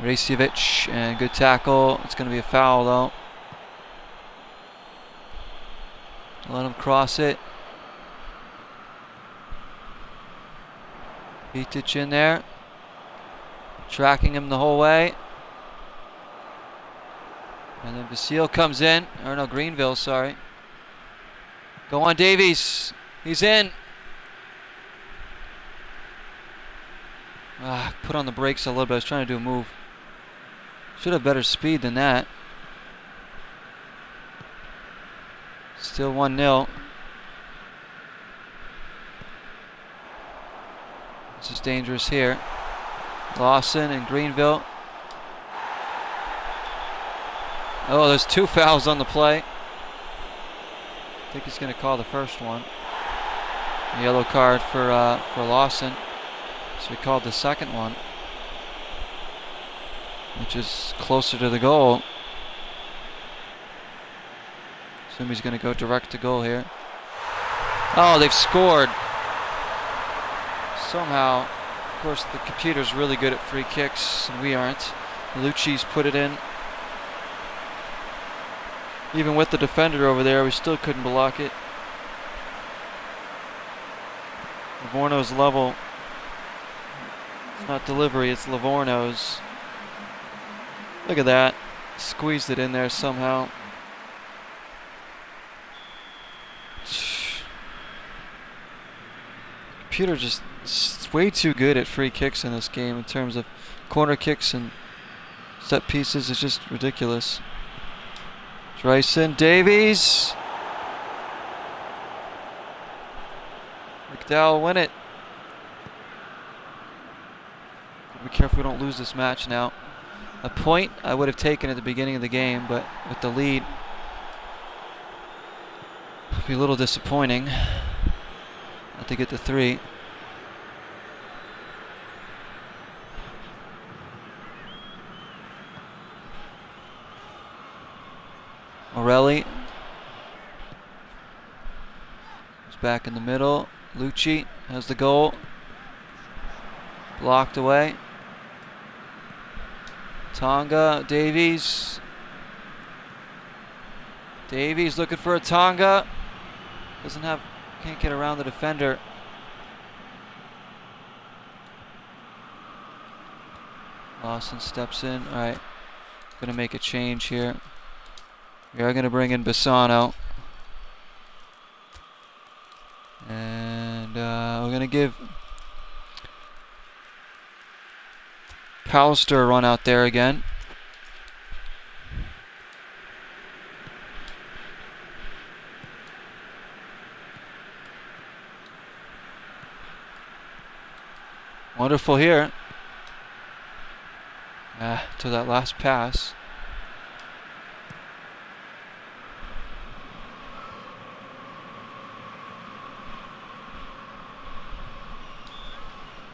Racevich, and good tackle. It's going to be a foul though. Let him cross it. Vitic in there. Tracking him the whole way. And then Basile comes in. Or no, Greenville, sorry. Go on, Davies. He's in. Put on the brakes a little bit. I was trying to do a move. Should have better speed than that. Still 1-0. This is dangerous here. Lawson and Greenville. Oh, there's 2 fouls on the play. I think he's going to call the first one. A yellow card for Lawson. So he called the second one, which is closer to the goal. Assume he's going to go direct to goal here. Oh, they've scored. Somehow, of course, the computer's really good at free kicks, and we aren't. Lucci's put it in. Even with the defender over there, we still couldn't block it. Livorno's level. It's not delivery, it's Livorno's. Look at that. Squeezed it in there somehow. Computer just way too good at free kicks in this game in terms of corner kicks and set pieces. It's just ridiculous. Dreisen, Davies. McDowell win it. Be careful we don't lose this match now. A point I would have taken at the beginning of the game, but with the lead, it'd be a little disappointing not to get the 3. Morelli is back in the middle. Lucci has the goal. Blocked away. Tonga, Davies. Davies looking for a Tonga. Can't get around the defender. Lawson steps in. All right, gonna make a change here. We are gonna bring in Bassano. And we're gonna give Pallister a run out there again. Wonderful here. To that last pass.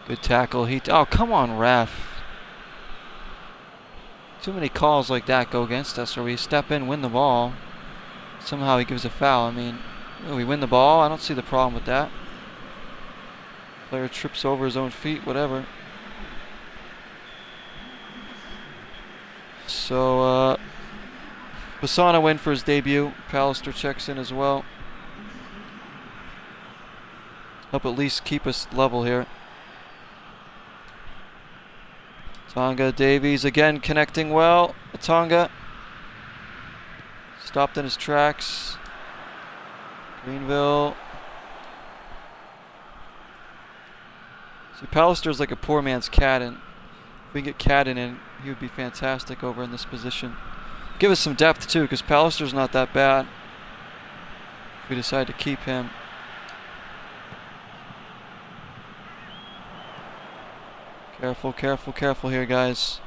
Good tackle. Oh, come on, ref. Too many calls like that go against us, or we step in, win the ball. Somehow he gives a foul. I mean, we win the ball. I don't see the problem with that. Player trips over his own feet, whatever. So, Bassano win for his debut. Pallister checks in as well. Help at least keep us level here. Tonga, Davies again connecting well. Tonga. Stopped in his tracks. Greenville. See, Pallister's like a poor man's Cadden. If we can get Cadden in, he would be fantastic over in this position. Give us some depth too, because Pallister's not that bad. If we decide to keep him. Careful, careful, careful here, guys.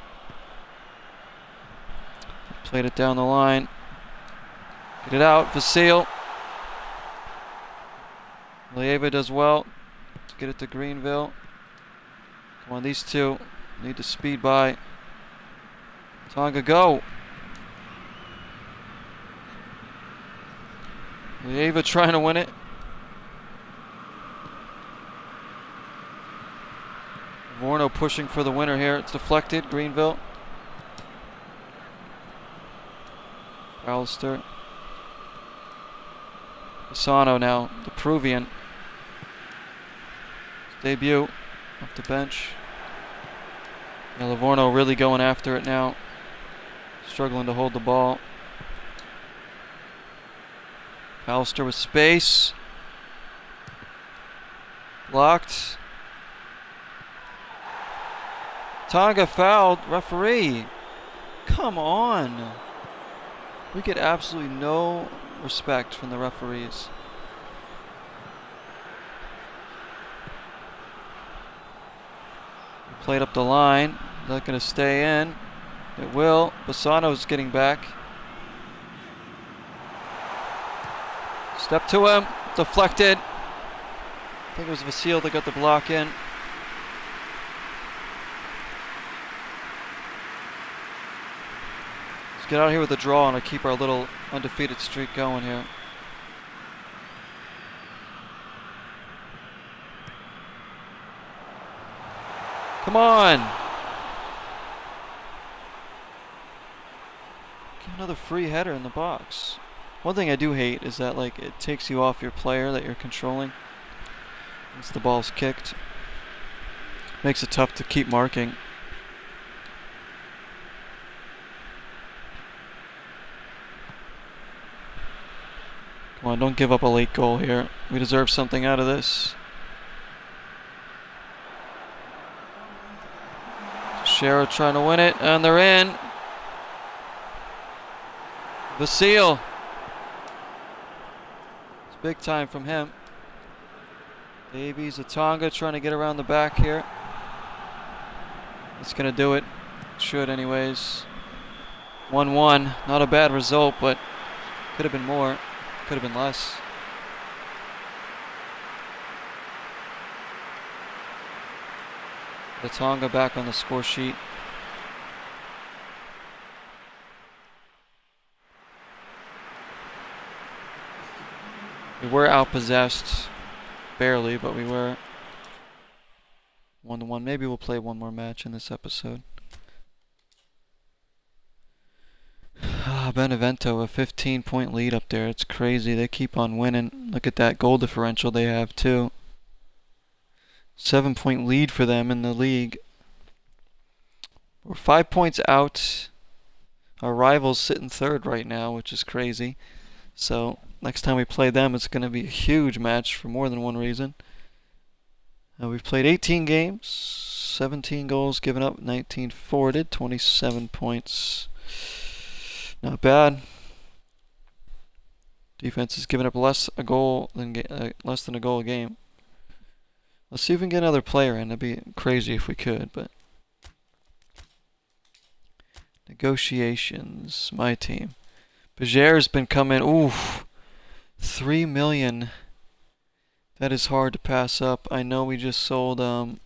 Played it down the line. Get it out, Vasile. Lieva does well. Let's get it to Greenville. Come on, these two need to speed by. Tonga, go. Lieva trying to win it. Vorno pushing for the winner here. It's deflected. Greenville. Pallister. Pisano now, the Peruvian. His debut off the bench. Now Livorno really going after it now. Struggling to hold the ball. Pallister with space. Blocked. Tonga fouled. Referee. Come on. We get absolutely no respect from the referees. Played up the line. Not going to stay in. It will. Bassano's getting back. Step to him. Deflected. I think it was Vasile that got the block in. Let's get out of here with a draw and keep our little undefeated streak going here. Come on. Get another free header in the box. One thing I do hate is that like it takes you off your player that you're controlling once the ball's kicked. Makes it tough to keep marking. Come on, don't give up a late goal here. We deserve something out of this. Shero trying to win it, and they're in. Vasile. It's big time from him. Davies, Atanga trying to get around the back here. It's going to do it. Should anyways. 1-1. Not a bad result, but could have been more. Could have been less. Atanga back on the score sheet. We were outpossessed. Barely, but we were. 1-1. Maybe we'll play one more match in this episode. Benevento, a 15-point lead up there. It's crazy. They keep on winning. Look at that goal differential they have, too. 7-point lead for them in the league. We're 5 points out. Our rivals sit in third right now, which is crazy. So next time we play them, it's going to be a huge match for more than one reason. We've played 18 games, 17 goals given up, 19 forwarded, 27 points. Not bad. Defense is giving up less than a goal a game. Let's see if we can get another player in. That'd be crazy if we could, but negotiations. My team. Bajer's been coming. Oof, 3 million. That is hard to pass up. I know we just sold. I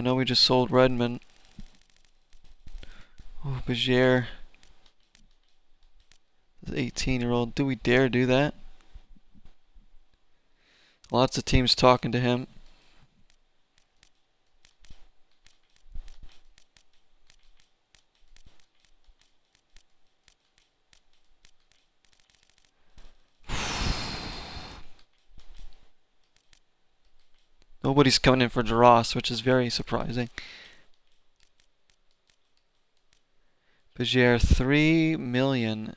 know we just sold Redmond. Oh, Bajer. The 18-year-old. Do we dare do that? Lots of teams talking to him. Nobody's coming in for Duras, which is very surprising. Bajer, 3 million.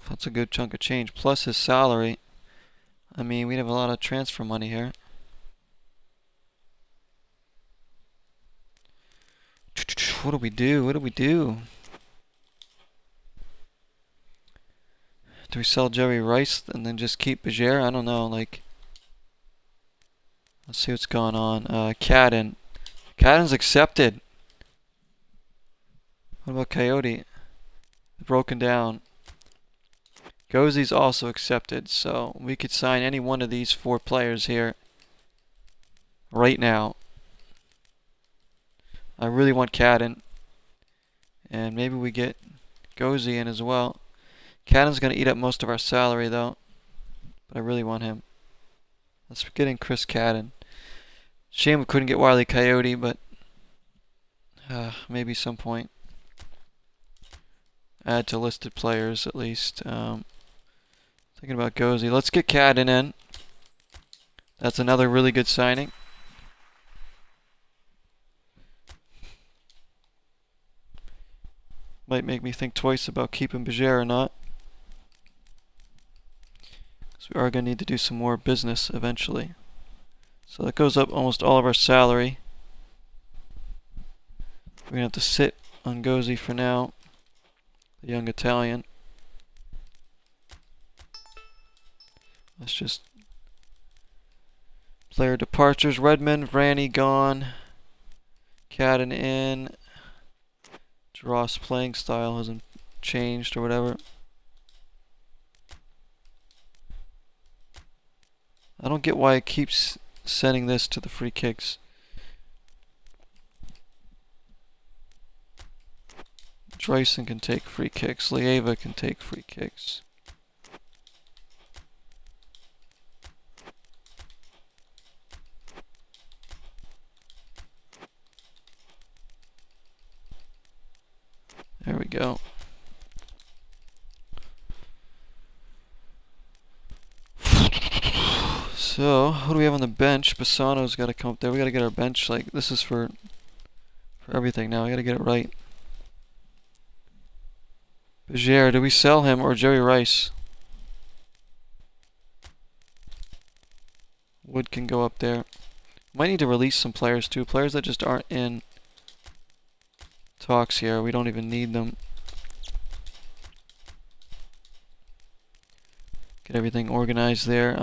That's a good chunk of change. Plus his salary. I mean, we'd have a lot of transfer money here. What do we do? What do we do? Do we sell Jerry Rice and then just keep Bajer? I don't know. Like, let's see what's going on. Cadden. Cadden's accepted. What about Coyote? Broken down. Gozy's also accepted, so we could sign any one of these 4 players here right now. I really want Cadden. And maybe we get Gozy in as well. Cadden's going to eat up most of our salary, though. But I really want him. Let's get in Chris Cadden. Shame we couldn't get Wile Coyote, but maybe some point. Add to listed players, at least. Thinking about Gozy. Let's get Cadden in. That's another really good signing. Might make me think twice about keeping Bajer or not. So we are going to need to do some more business eventually. So that goes up almost all of our salary. We're going to have to sit on Gozy for now. The young Italian. Let's just... Player departures. Redmond, Vranny gone. Cadden in. Ross' playing style hasn't changed or whatever. I don't get why it keeps sending this to the free kicks. Dreyson can take free kicks. Lieva can take free kicks. There we go. So, who do we have on the bench? Bassano's got to come up there. We got to get our bench, like, this is for everything now. We got to get it right. Bajer, do we sell him or Jerry Rice? Wood can go up there. Might need to release some players too. Players that just aren't in talks here. We don't even need them. Get everything organized there.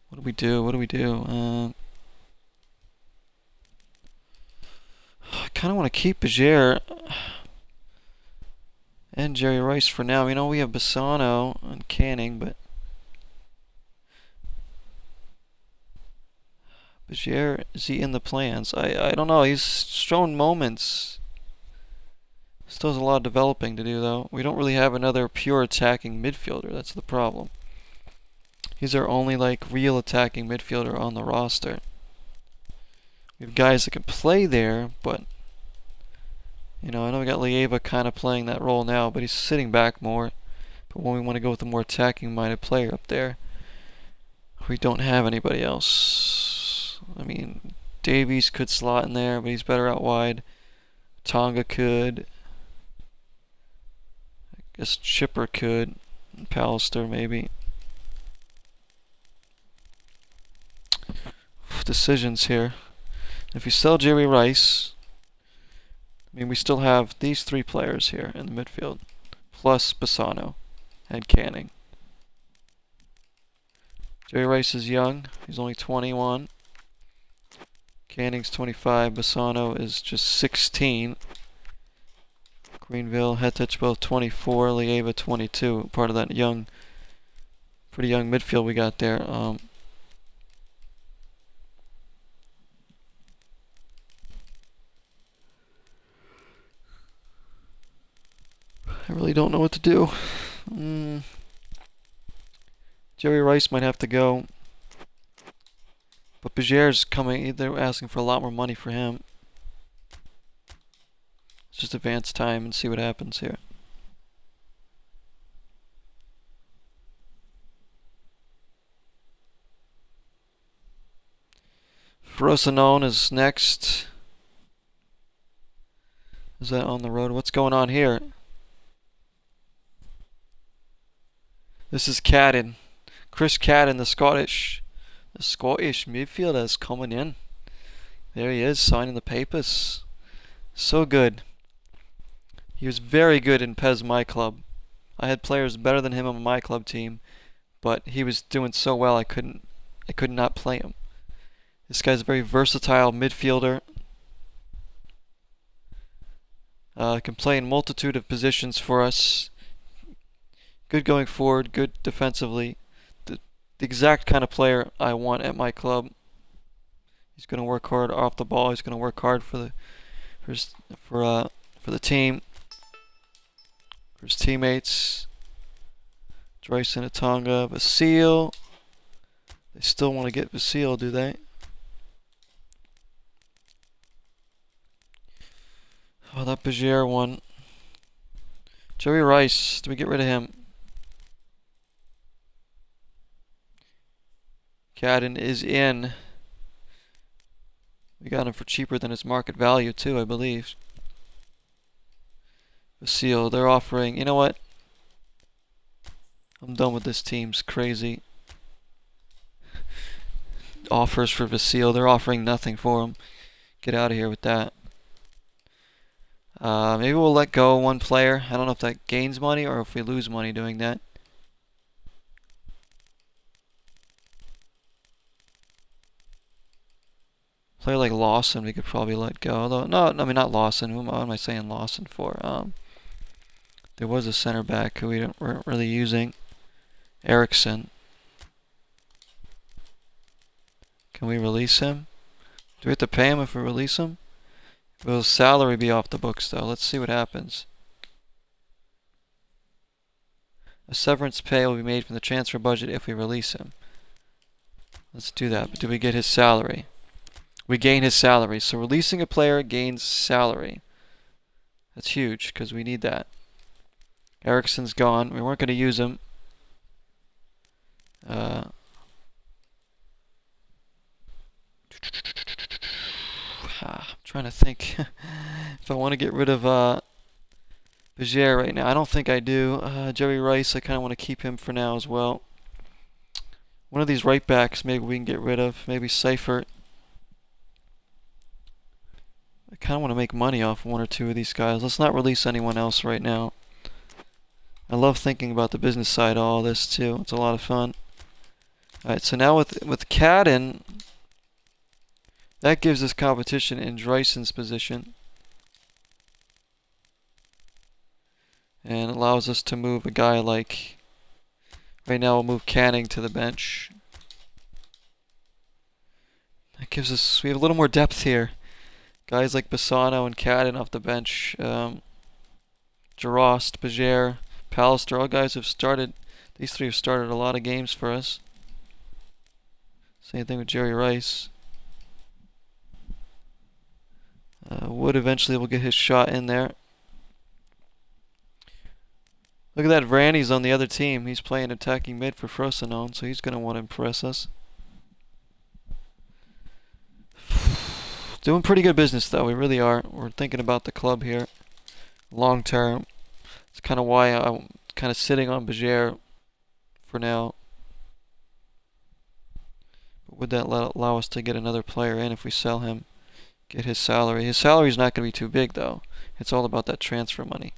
What do we do? What do we do? I kind of want to keep Bajer and Jerry Rice for now. You know, we have Bassano and Canning, but Bajer, is he in the plans? I don't know. He's shown moments. Still has a lot of developing to do, though. We don't really have another pure attacking midfielder. That's the problem. He's our only, like, real attacking midfielder on the roster. We have guys that can play there, but, you know, I know we got Lieva kind of playing that role now, but he's sitting back more. But when we want to go with a more attacking-minded player up there, we don't have anybody else. I mean, Davies could slot in there, but he's better out wide. Tonga could. I guess Chipper could. Pallister maybe. Decisions here. If you sell Jerry Rice, I mean, we still have these 3 players here in the midfield, plus Bassano and Canning. Jerry Rice is young. He's only 21. Canning's 25. Bassano is just 16. Greenville, Hetich both 24. Lieva 22. Part of that young, pretty young midfield we got there. I really don't know what to do. Jerry Rice might have to go. But Bajer's coming. They're asking for a lot more money for him. just advance time and see what happens here. Frosinone is next. Is that on the road? What's going on here? This is Cadden. Chris Cadden, the Scottish midfielder is coming in. There he is, signing the papers. So good. He was very good in PES My Club. I had players better than him on my club team, but he was doing so well I could not play him. This guy's a very versatile midfielder. Can play in a multitude of positions for us. Good going forward, good defensively. The exact kind of player I want at my club. He's going to work hard off the ball. He's going to work hard for the team, for his teammates. Dryson, ATANGA, Vasile. They still want to get Vasile, do they? Oh, that Bagier one. Jerry Rice, do we get rid of him? Cadden is in. We got him for cheaper than his market value too, I believe. Vasile, they're offering, you know what? I'm done with this team's crazy offers for Vasile. They're offering nothing for him. Get out of here with that. Maybe we'll let go of one player. I don't know if that gains money or if we lose money doing that. Player like Lawson we could probably let go. Although, no, I mean not Lawson. Who am I saying Lawson for? There was a center back who we weren't really using. Eriksson. Can we release him? Do we have to pay him if we release him? Will his salary be off the books though? Let's see what happens. A severance pay will be made from the transfer budget if we release him. Let's do that. But do we get his salary? We gain his salary. So releasing a player gains salary. That's huge because we need that. Eriksson's gone. We weren't going to use him. I'm trying to think if I want to get rid of Bagier right now. I don't think I do. Jerry Rice, I kind of want to keep him for now as well. One of these right backs maybe we can get rid of. Maybe Seifert. I kind of want to make money off one or two of these guys. Let's not release anyone else right now. I love thinking about the business side of all this too. It's a lot of fun. Alright, so now with Cadden, that gives us competition in Dryson's position. And allows us to move a guy like... Right now we'll move Canning to the bench. That gives us... We have a little more depth here. Guys like Bassano and Cadden off the bench. Jarost, Bagier, Pallister, all guys have started... These three have started a lot of games for us. Same thing with Jerry Rice. Wood eventually will get his shot in there. Look at that, Vrandy's on the other team. He's playing attacking mid for Frosinone, so he's going to want to impress us. Doing pretty good business though, we really are. We're thinking about the club here. Long term. It's kind of why I'm kind of sitting on Bagier for now. But would that allow us to get another player in if we sell him? Get his salary. His salary's not going to be too big though. It's all about that transfer money.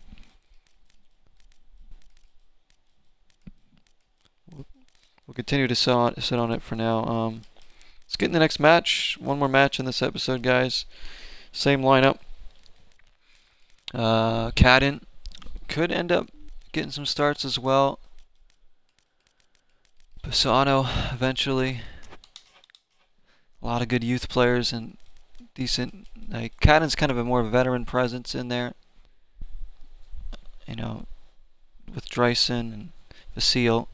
We'll continue to sit on it for now. Let's get in the next match. One more match in this episode, guys. Same lineup. Cadden could end up getting some starts as well. Bassano eventually. A lot of good youth players and decent. Like Cadden's kind of a more veteran presence in there. You know, with Dryson and Vasile,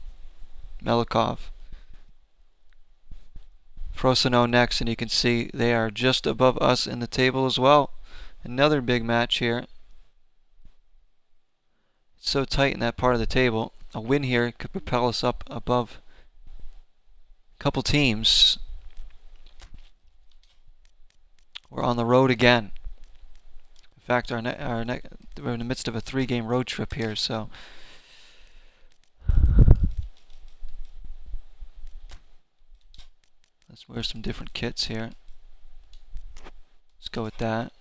Melikov. Frosinone next, and you can see they are just above us in the table as well. Another big match here. It's so tight in that part of the table. A win here could propel us up above a couple teams. We're on the road again. In fact, we're in the midst of a 3-game road trip here, so let's wear some different kits here. Let's go with that.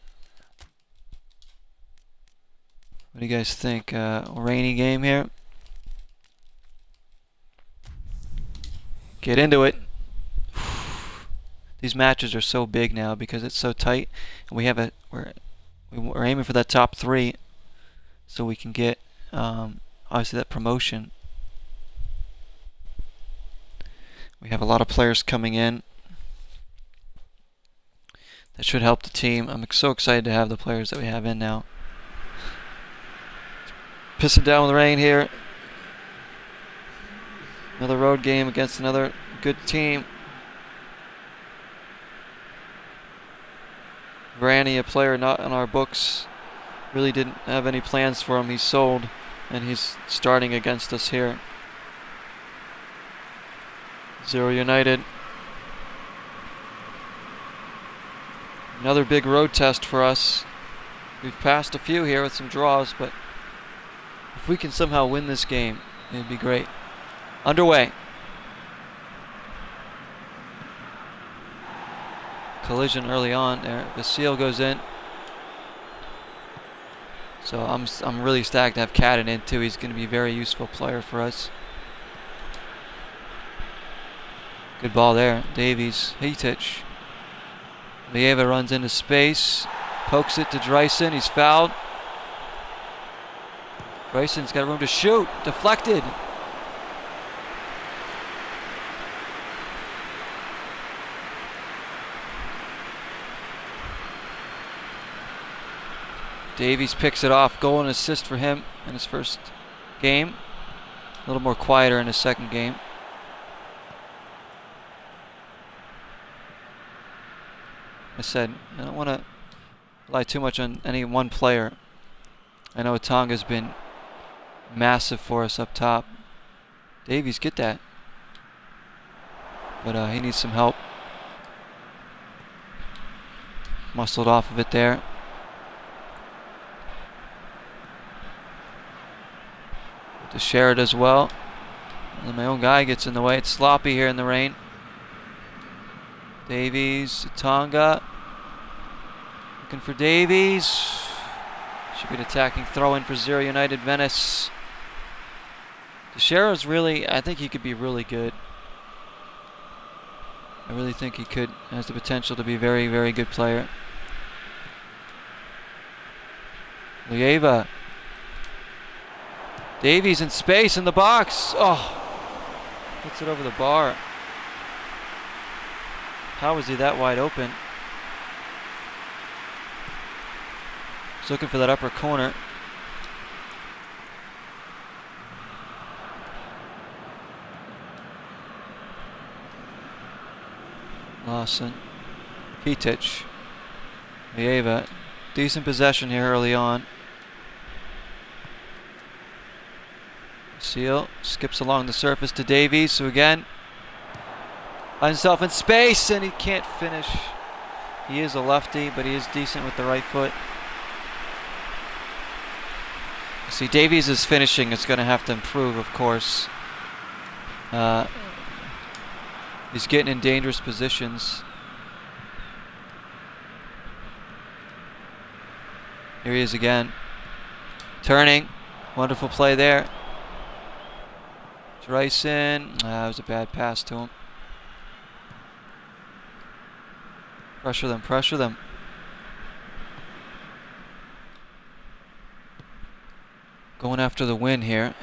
What do you guys think? Rainy game here. Get into it. These matches are so big now because it's so tight, and we're aiming for that top 3, so we can get obviously that promotion. We have a lot of players coming in. That should help the team. I'm so excited to have the players that we have in now. Pissing down with the rain here. Another road game against another good team. Granny, a player not on our books, really didn't have any plans for him. He's sold, and he's starting against us here. 0 United. Another big road test for us. We've passed a few here with some draws, but if we can somehow win this game, it'd be great. Underway. Collision early on there. Vasile goes in. So I'm really stacked to have Cadden in too. He's going to be a very useful player for us. Good ball there. Davies. Hitich. Lieva runs into space. Pokes it to Dreisen. He's fouled. Dreisen's got room to shoot. Deflected. Davies picks it off. Goal and assist for him in his first game. A little more quieter in his second game. I said, I don't want to rely too much on any one player. I know ATANGA's been massive for us up top. Davies, get that. But he needs some help. Muscled off of it there. To share it as well. And then my own guy gets in the way. It's sloppy here in the rain. Davies, ATANGA. Looking for Davies. Should be an attacking throw in for 0 United Venice. Teixeira's really, I think he could be really good. I really think he could, has the potential to be a very, very good player. Lieva. Davies in space in the box. Oh, puts it over the bar. How was he that wide open? He's looking for that upper corner. Lawson. Hitich. Lieva. Decent possession here early on. Seal skips along the surface to Davies, who again finds himself in space, and he can't finish. He is a lefty, but he is decent with the right foot. See, Davies' finishing is going to have to improve, of course. He's getting in dangerous positions. Here he is again. Turning. Wonderful play there. Dreisen. That was a bad pass to him. Pressure them, pressure them. Going after the win here.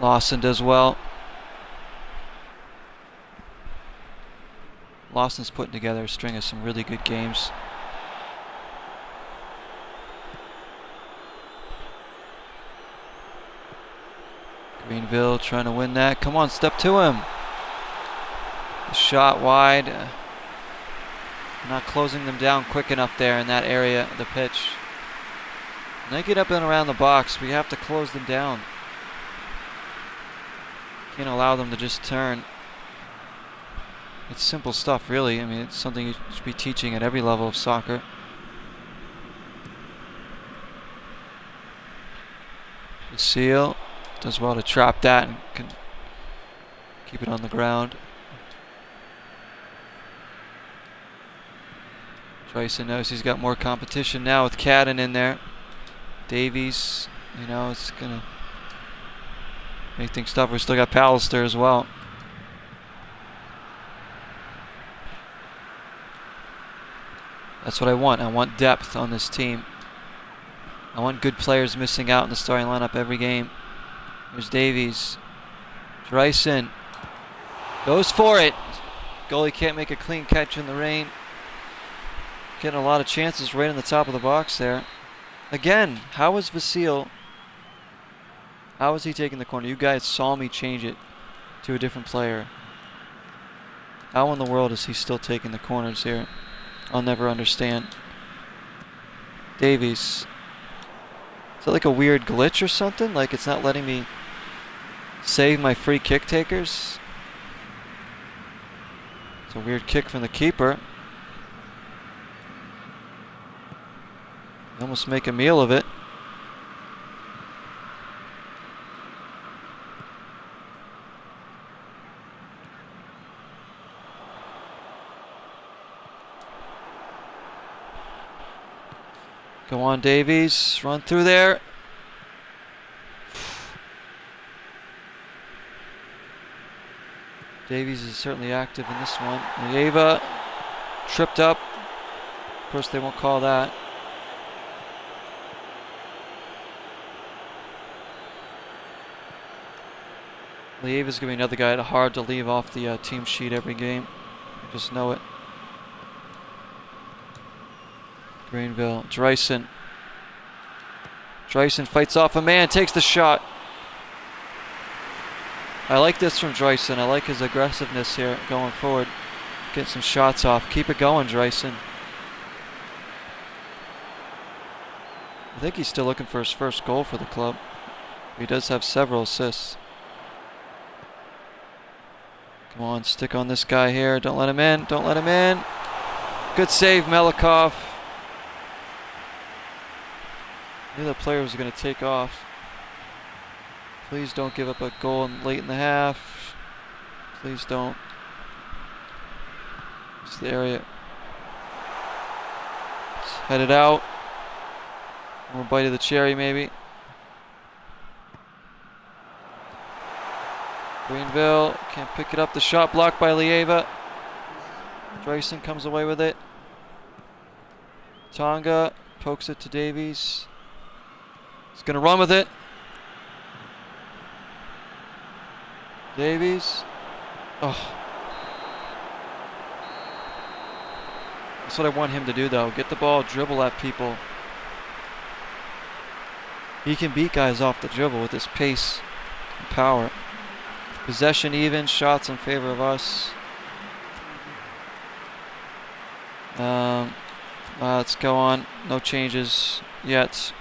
Lawson does well. Lawson's putting together a string of some really good games. Greenville trying to win that. Come on, step to him. A shot wide. Not closing them down quick enough there in that area of the pitch. When they get up and around the box, we have to close them down. Can't allow them to just turn. It's simple stuff, really. I mean, it's something you should be teaching at every level of soccer. Seal does well to trap that and can keep it on the ground. Bryson knows he's got more competition now with Cadden in there. Davies, you know, it's gonna make things tough. We still got Pallister as well. That's what I want. I want depth on this team. I want good players missing out in the starting lineup every game. There's Davies. Bryson goes for it. Goalie can't make a clean catch in the rain. Getting a lot of chances right on the top of the box there. Again, how is Vasile? How is he taking the corner? You guys saw me change it to a different player. How in the world is he still taking the corners here? I'll never understand. Davies. Is that like a weird glitch or something? Like it's not letting me save my free kick takers? It's a weird kick from the keeper. Almost make a meal of it. Go on, Davies. Run through there. Davies is certainly active in this one. Lieva tripped up. Of course, they won't call that. Lieva's going to be another guy hard to leave off the team sheet every game. I just know it. Greenville. Dreisen. Dreisen fights off a man, takes the shot. I like this from Dreisen. I like his aggressiveness here going forward. Get some shots off. Keep it going, Dreisen. I think he's still looking for his first goal for the club. He does have several assists. Come on, stick on this guy here. Don't let him in. Don't let him in. Good save, Melikov. I knew the player was going to take off. Please don't give up a goal late in the half. Please don't. It's the area. It's headed out. More bite of the cherry, maybe. Greenville can't pick it up. The shot blocked by Lieva. Dreisen comes away with it. Tonga pokes it to Davies. He's going to run with it. Davies. Oh. That's what I want him to do, though. Get the ball, dribble at people. He can beat guys off the dribble with his pace and power. Possession even, shots in favor of us. Let's go on. No changes yet.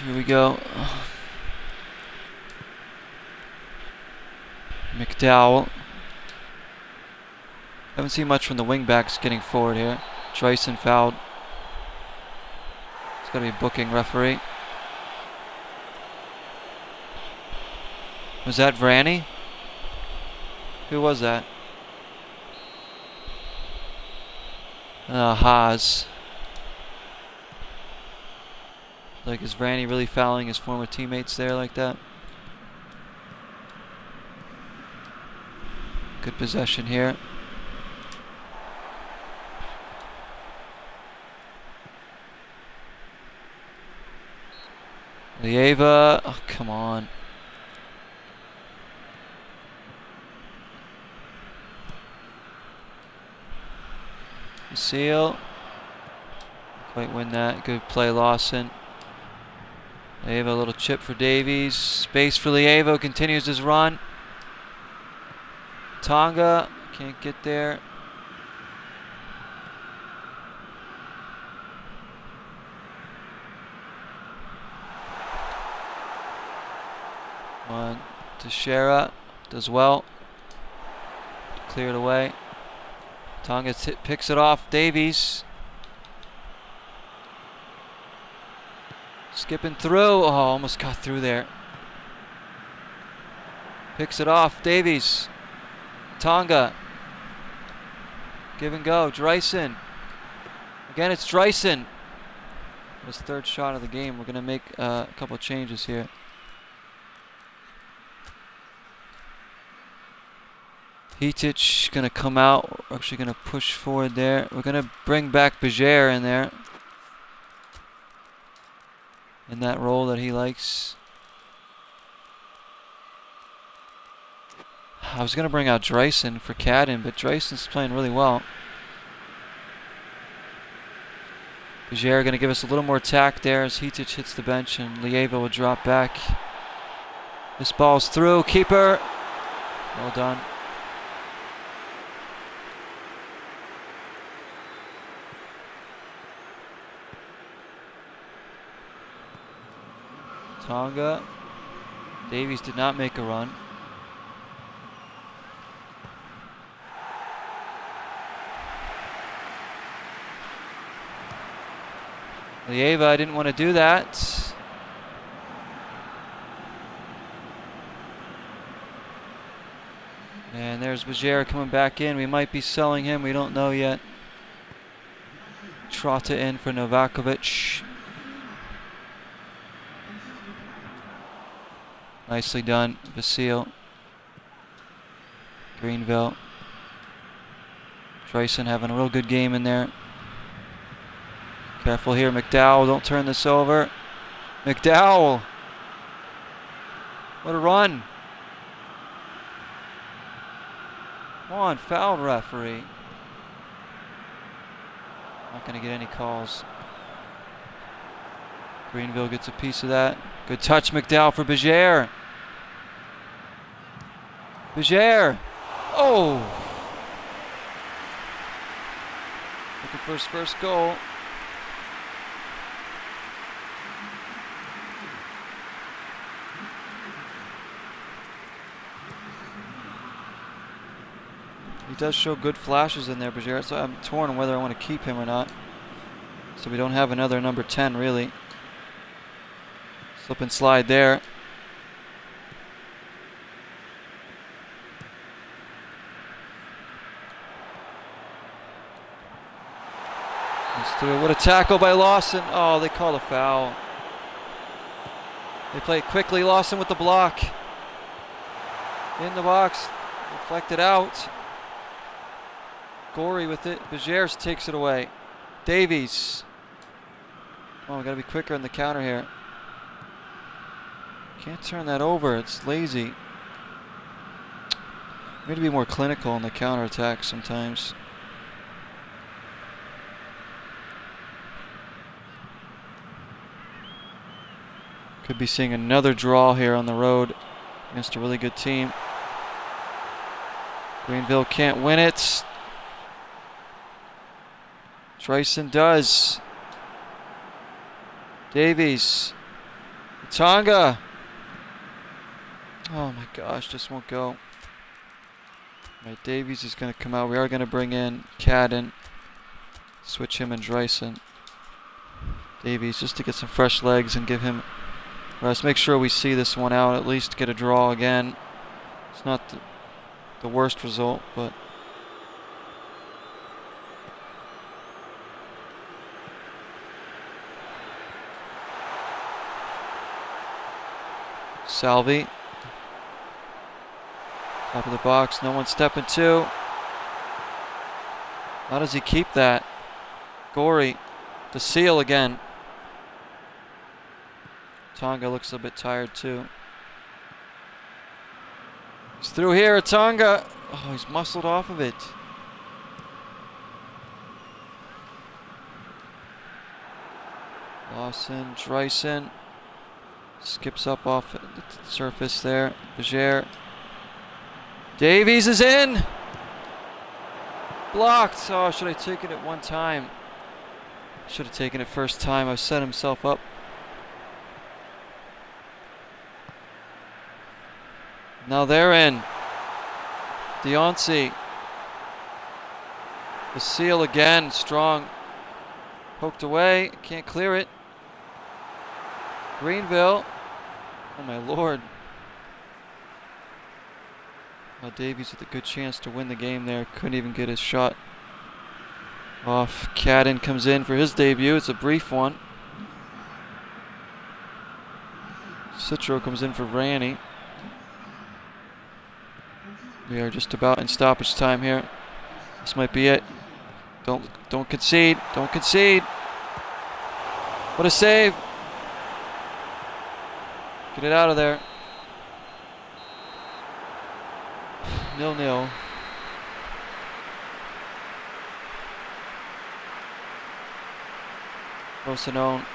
Here we go. McDowell. Haven't seen much from the wingbacks getting forward here. Dreisen fouled. It's going to be booking referee. Was that Vranny? Who was that? Haas. Like, is Vranny really fouling his former teammates there like that? Good possession here. Lieva. Oh, come on. Seal. Quite win that. Good play, Lawson. Lieva, a little chip for Davies. Space for Lieva. Continues his run. Tonga can't get there. Teixeira does well. Clear it away. Tonga picks it off. Davies. Skipping through. Oh, almost got through there. Picks it off. Davies. Tonga. Give and go. Dreisen. Again, it's Dreisen. His third shot of the game. We're going to make a couple of changes here. Hitic going to come out. We're actually going to push forward there. We're going to bring back Bejer in there. In that role that he likes. I was going to bring out Dreisen for Cadden, but Dreisen's playing really well. Bejer going to give us a little more attack there as Hitic hits the bench and Lieva will drop back. This ball's through. Keeper. Well done. Tonga. Davies did not make a run. Lieva, I didn't want to do that. And there's Bejer coming back in. We might be selling him. We don't know yet. Trotta in for Novakovic. Nicely done, Vasile. Greenville. Dreisen having a real good game in there. Careful here, McDowell. Don't turn this over. McDowell. What a run. Come on, foul, referee. Not going to get any calls. Greenville gets a piece of that. Good touch, McDowell for Bejer. Bejer. Oh. Looking for his first goal. He does show good flashes in there, Bejer, so I'm torn on whether I want to keep him or not. So we don't have another number 10, really. Slip and slide there. What a tackle by Lawson. Oh, they call a foul. They play it quickly. Lawson with the block. In the box. Deflected out. Gorey with it. Bejer takes it away. Davies. Oh, we got to be quicker on the counter here. Can't turn that over. It's lazy. We need to be more clinical on the counterattack sometimes. Could be seeing another draw here on the road against a really good team. Greenville can't win it. Dreisen does. Davies. Tonga. Oh my gosh, this won't go. All right, Davies is going to come out. We are going to bring in Cadden. Switch him and Dreisen. Davies just to get some fresh legs and give him rest. Make sure we see this one out, at least get a draw again. It's not the worst result, but Salvi. Top of the box, no one stepping to. How does he keep that? Gorey. The seal again. Tonga looks a bit tired too. He's through here, Tonga. Oh, he's muscled off of it. Lawson, Dreisen. Skips up off the surface there. Bejer. Davies is in. Blocked. Oh, should I take it at one time? Should have taken it first time. I set himself up. Now they're in. Deonce. The seal again, strong. Poked away, can't clear it. Greenville. Oh my lord. Davies with a good chance to win the game there. Couldn't even get his shot off. Cadden comes in for his debut. It's a brief one. Citro comes in for Ranny. We are just about in stoppage time here. This might be it. Don't concede. Don't concede. What a save. Get it out of there. 0-0. Rosanone.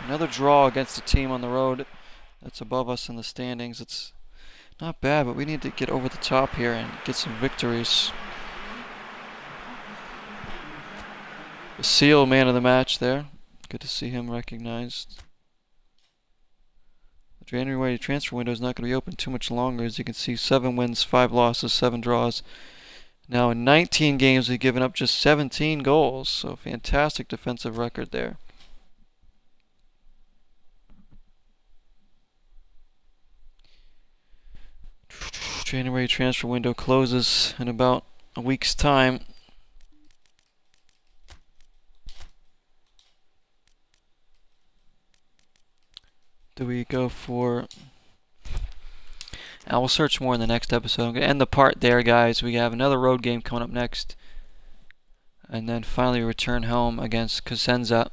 Another draw against a team on the road that's above us in the standings. It's not bad, but we need to get over the top here and get some victories. The Seal, man of the match there. Good to see him recognized. The January transfer window is not going to be open too much longer. As you can see, 7 wins, 5 losses, 7 draws. Now in 19 games, we've given up just 17 goals. So fantastic defensive record there. January transfer window closes in about a week's time. Do we go for... I will search more in the next episode. I'm going to end the part there, guys. We have another road game coming up next. And then finally return home against Cosenza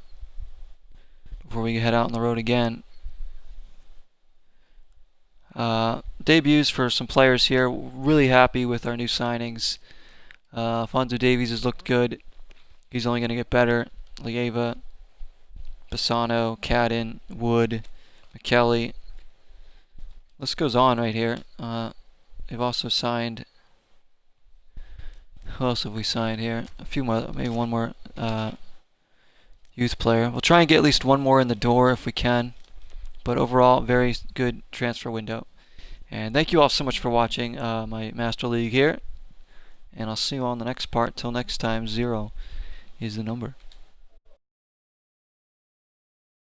before we head out on the road again. Debuts for some players here. Really happy with our new signings. Alfonso Davies has looked good. He's only going to get better. Lieva, Bassano, Cadden, Wood, McKelly. List goes on right here. They've also signed... Who else have we signed here? A few more, maybe one more youth player. We'll try and get at least one more in the door if we can. But overall, very good transfer window. And thank you all so much for watching my Master League here. And I'll see you all in the next part. Till next time, 0 is the number.